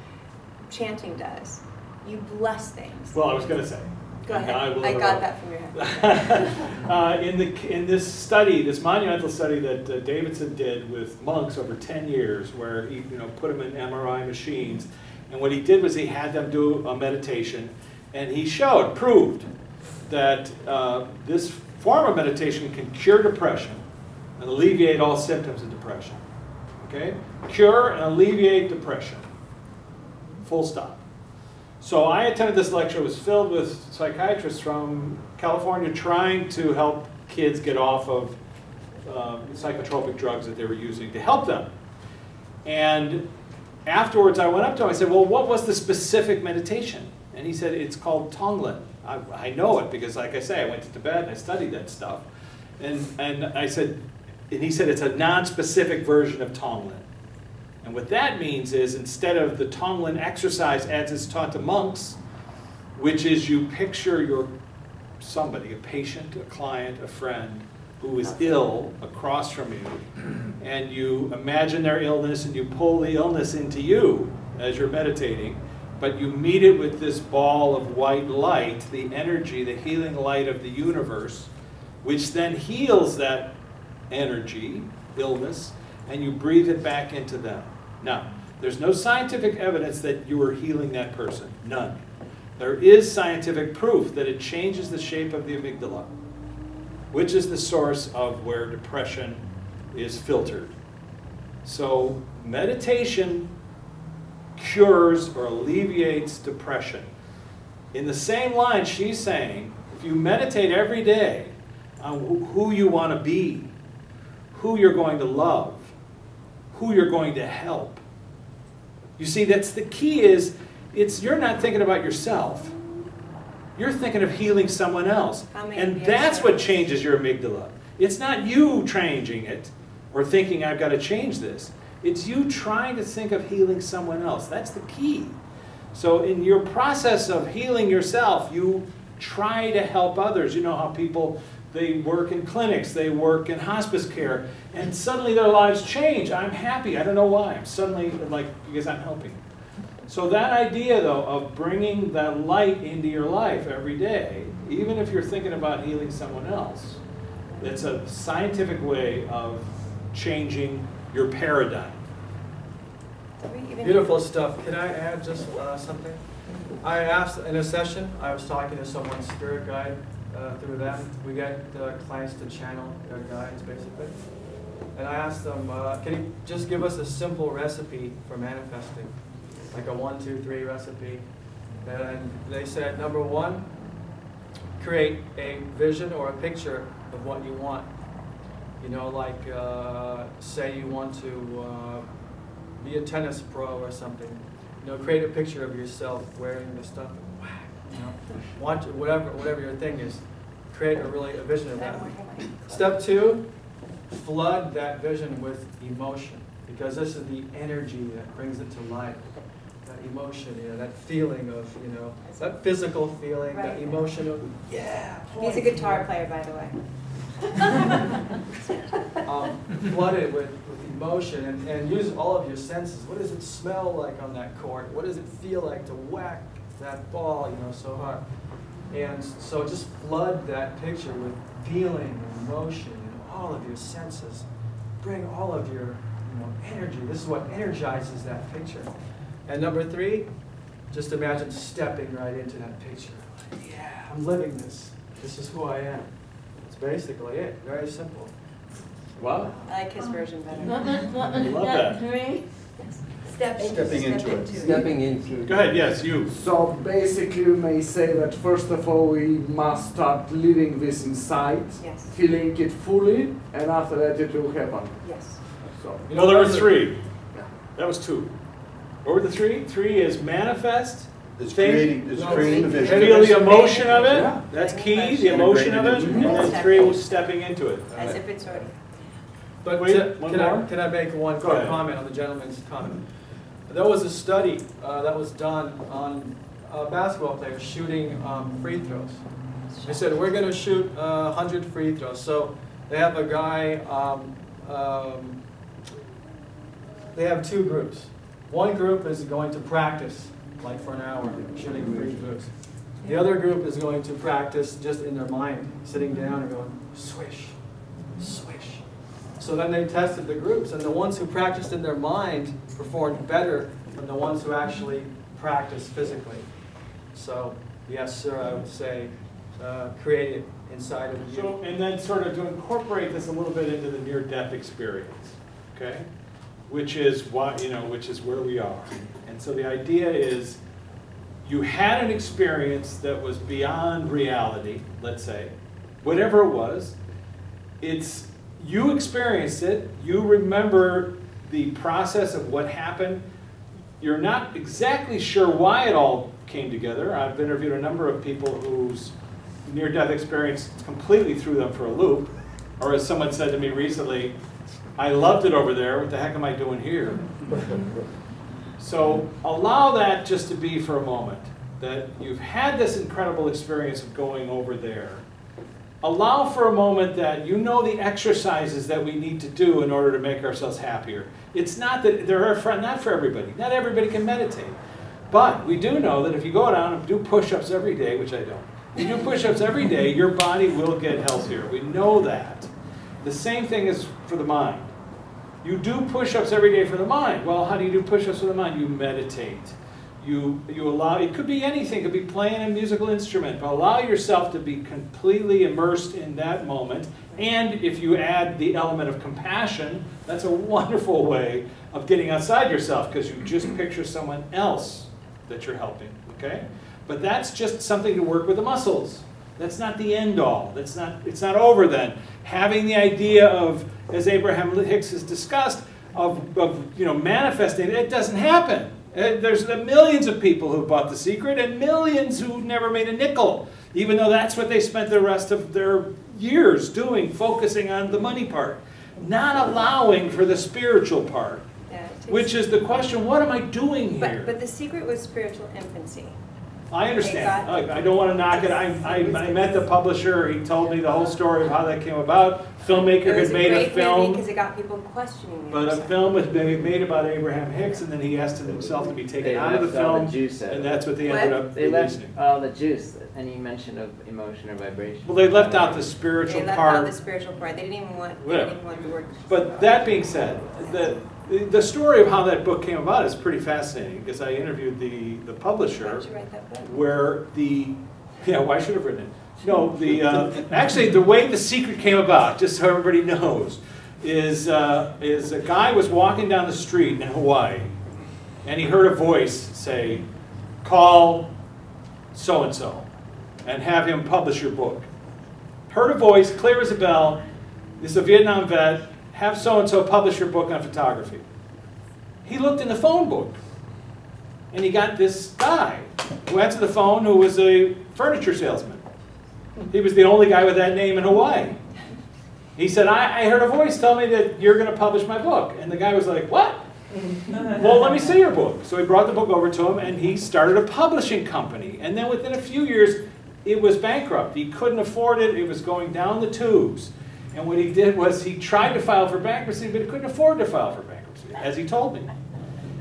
Speaker 3: chanting does. You bless things.
Speaker 2: Well, I was going to say.
Speaker 3: Go ahead.
Speaker 2: I
Speaker 3: got that from your head.
Speaker 2: In this study, this monumental study that Davidson did with monks over 10 years, where he put them in MRI machines, and what he did was he had them do a meditation, and he proved that this form of meditation can cure depression and alleviate all symptoms of depression. Okay? Cure and alleviate depression. Full stop. So I attended this lecture. It was filled with psychiatrists from California trying to help kids get off of psychotropic drugs that they were using to help them. And afterwards I went up to him, I said, well, what was the specific meditation? And he said, it's called Tonglen. I know it because, like I say, I went to Tibet and I studied that stuff. And I said, and he said, it's a non-specific version of Tonglen. And what that means is, instead of the Tonglen exercise as it's taught to monks, which is you picture somebody, a patient, a client, a friend, who is ill across from you, and you imagine their illness and you pull the illness into you as you're meditating, but you meet it with this ball of white light, the energy, the healing light of the universe, which then heals that energy, illness, and you breathe it back into them. Now, there's no scientific evidence that you are healing that person. None. There is scientific proof that it changes the shape of the amygdala, which is the source of where depression is filtered. So meditation cures or alleviates depression. In the same line, she's saying, if you meditate every day on who you want to be, who you're going to love, who you're going to help. You see, that's the key is, you're not thinking about yourself. You're thinking of healing someone else. And that's what changes your amygdala. It's not you changing it or thinking, I've got to change this. It's you trying to think of healing someone else. That's the key. So in your process of healing yourself, you try to help others. You know how people, they work in clinics, they work in hospice care, and suddenly their lives change. I'm happy. I don't know why. I'm suddenly like, because I'm helping. So that idea, though, of bringing that light into your life every day, even if you're thinking about healing someone else, it's a scientific way of changing your paradigm.
Speaker 6: Beautiful stuff. Can I add just something? I asked in a session, I was talking to someone's spirit guide through them. We get clients to channel their guides, basically. And I asked them, can you just give us a simple recipe for manifesting? Like a 1, 2, 3 recipe. And they said, number 1, create a vision or a picture of what you want. You know, like say you want to be a tennis pro or something. You know, create a picture of yourself wearing the stuff. You know, want to, whatever your thing is, create a vision of that. Step 2, flood that vision with emotion, because this is the energy that brings it to life. That emotion, you know, that feeling of, you know, that physical feeling, that emotion of, yeah.
Speaker 3: He's a guitar player, by the way.
Speaker 6: Flood it with emotion and use all of your senses. What does it smell like on that court? What does it feel like to whack that ball, you know, so hard? And so just flood that picture with feeling and emotion and all of your senses. Bring all of your, you know, energy. This is what energizes that picture. And number 3, just imagine stepping right into that picture. Like, yeah, I'm living this. This is who I am. That's basically it. Very simple.
Speaker 2: Wow.
Speaker 3: I like his version better.
Speaker 7: What was
Speaker 2: Love
Speaker 7: step
Speaker 2: that.
Speaker 7: 3?
Speaker 1: Stepping into it.
Speaker 11: Stepping into.
Speaker 2: Go ahead, yes, you.
Speaker 11: So basically you may say that first of all we must start living this inside,
Speaker 3: Yes.
Speaker 11: feeling it fully, and after that it will happen.
Speaker 3: Yes.
Speaker 11: So,
Speaker 2: You know, there were 3. That was 2. What were the 3? 3 is manifest,
Speaker 1: It's
Speaker 2: think,
Speaker 1: creating the vision.
Speaker 2: feel the emotion of it.
Speaker 11: Yeah.
Speaker 2: That's key, the emotion of it. And then 3 was stepping into it.
Speaker 3: As if it's already.
Speaker 6: But
Speaker 2: Wait, one more?
Speaker 6: can I make one
Speaker 2: Go
Speaker 6: quick
Speaker 2: ahead.
Speaker 6: comment on the gentleman's comment? There was a study that was done on basketball players shooting free throws. They said, we're going to shoot 100 free throws. So they have a guy they have two groups. One group is going to practice, like for an hour, shooting 3 books. The other group is going to practice just in their mind, sitting down and going, swish, swish. So then they tested the groups, and the ones who practiced in their mind performed better than the ones who actually practiced physically. So, yes, sir, I would say create it inside of you.
Speaker 2: So, and then sort of to incorporate this a little bit into the near-death experience, okay? Which is what, which is where we are. And so the idea is you had an experience that was beyond reality, let's say, whatever it was. You experienced it, you remember the process of what happened. You're not exactly sure why it all came together. I've interviewed a number of people whose near-death experience completely threw them for a loop. Or as someone said to me recently, I loved it over there, what the heck am I doing here? So allow that just to be for a moment, that you've had this incredible experience of going over there. Allow for a moment that you know the exercises that we need to do in order to make ourselves happier. It's not that not for everybody. Not everybody can meditate. But we do know that if you go down and do push-ups every day, which I don't, you do push-ups every day, your body will get healthier. We know that. The same thing is for the mind. You do push-ups every day for the mind. Well, how do you do push-ups for the mind? You meditate. You allow, it could be anything, it could be playing a musical instrument, but allow yourself to be completely immersed in that moment. And if you add the element of compassion, that's a wonderful way of getting outside yourself, because you just picture someone else that you're helping, okay? But that's just something to work with the muscles. That's not the end all. It's not over then. Having the idea of, as Abraham Hicks has discussed, of manifesting, it doesn't happen. There's millions of people who bought The Secret and millions who never made a nickel, even though that's what they spent the rest of their years doing, focusing on the money part, not allowing for the spiritual part, which is the question, what am I doing here?
Speaker 3: But The Secret was spiritual infancy.
Speaker 2: I understand. I don't want to knock it. I met the publisher. He told me the whole story of how that came about. Filmmaker had made a film.
Speaker 3: Because it got people questioning it.
Speaker 2: But a film was made about Abraham Hicks, and then he asked himself to be taken out of the film, and that's what they ended up releasing.
Speaker 12: They left all the juice, any mention of emotion or vibration.
Speaker 2: Well, they left out the spiritual part.
Speaker 3: They left out the spiritual part. They didn't even want to work.
Speaker 2: But that being said, the story of how that book came about is pretty fascinating, because I interviewed the publisher.
Speaker 3: Why did you write that book?
Speaker 2: Where why should I have written it? No, actually the way The Secret came about, just so everybody knows, is a guy was walking down the street in Hawaii, and he heard a voice say, call so-and-so, and have him publish your book. Heard a voice, clear as a bell, this is a Vietnam vet, have so-and-so publish your book on photography. He looked in the phone book, and he got this guy who answered the phone who was a furniture salesman. He was the only guy with that name in Hawaii. He said, I heard a voice tell me that you're going to publish my book. And the guy was like, what? Well, let me see your book. So he brought the book over to him, and he started a publishing company. And then within a few years, it was bankrupt. He couldn't afford it. It was going down the tubes. And what he did was he tried to file for bankruptcy, but he couldn't afford to file for bankruptcy, as he told me.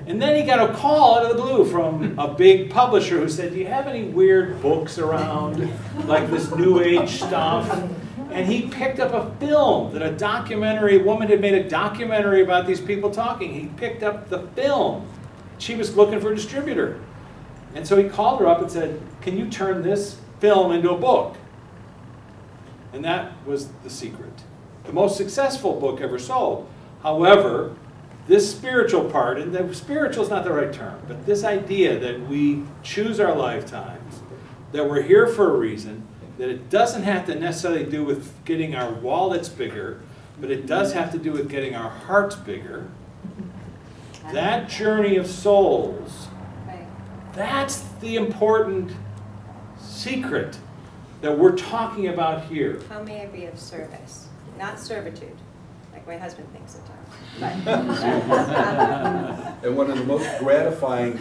Speaker 2: And then he got a call out of the blue from a big publisher who said, do you have any weird books around, like this New Age stuff? And he picked up a film that a woman had made a documentary about these people talking. He picked up the film. She was looking for a distributor. And so he called her up and said, can you turn this film into a book? And that was The Secret. The most successful book ever sold. However, this spiritual part, and the spiritual is not the right term, but this idea that we choose our lifetimes, that we're here for a reason, that it doesn't have to necessarily do with getting our wallets bigger, but it does have to do with getting our hearts bigger. That journey of souls, that's the important secret that we're talking about here.
Speaker 3: How may I be of service? Not servitude, like my husband thinks at times.
Speaker 1: And one of the most gratifying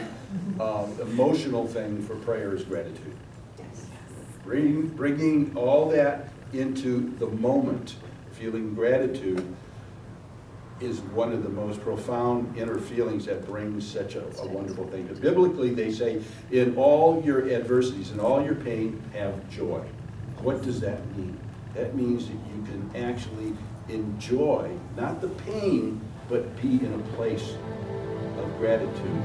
Speaker 1: emotional things for prayer is gratitude.
Speaker 3: Yes.
Speaker 1: Bringing all that into the moment, feeling gratitude, is one of the most profound inner feelings that brings such a wonderful thing. But biblically, they say, in all your adversities, in all your pain, have joy. What does that mean? That means that you can actually enjoy, not the pain, but be in a place of gratitude.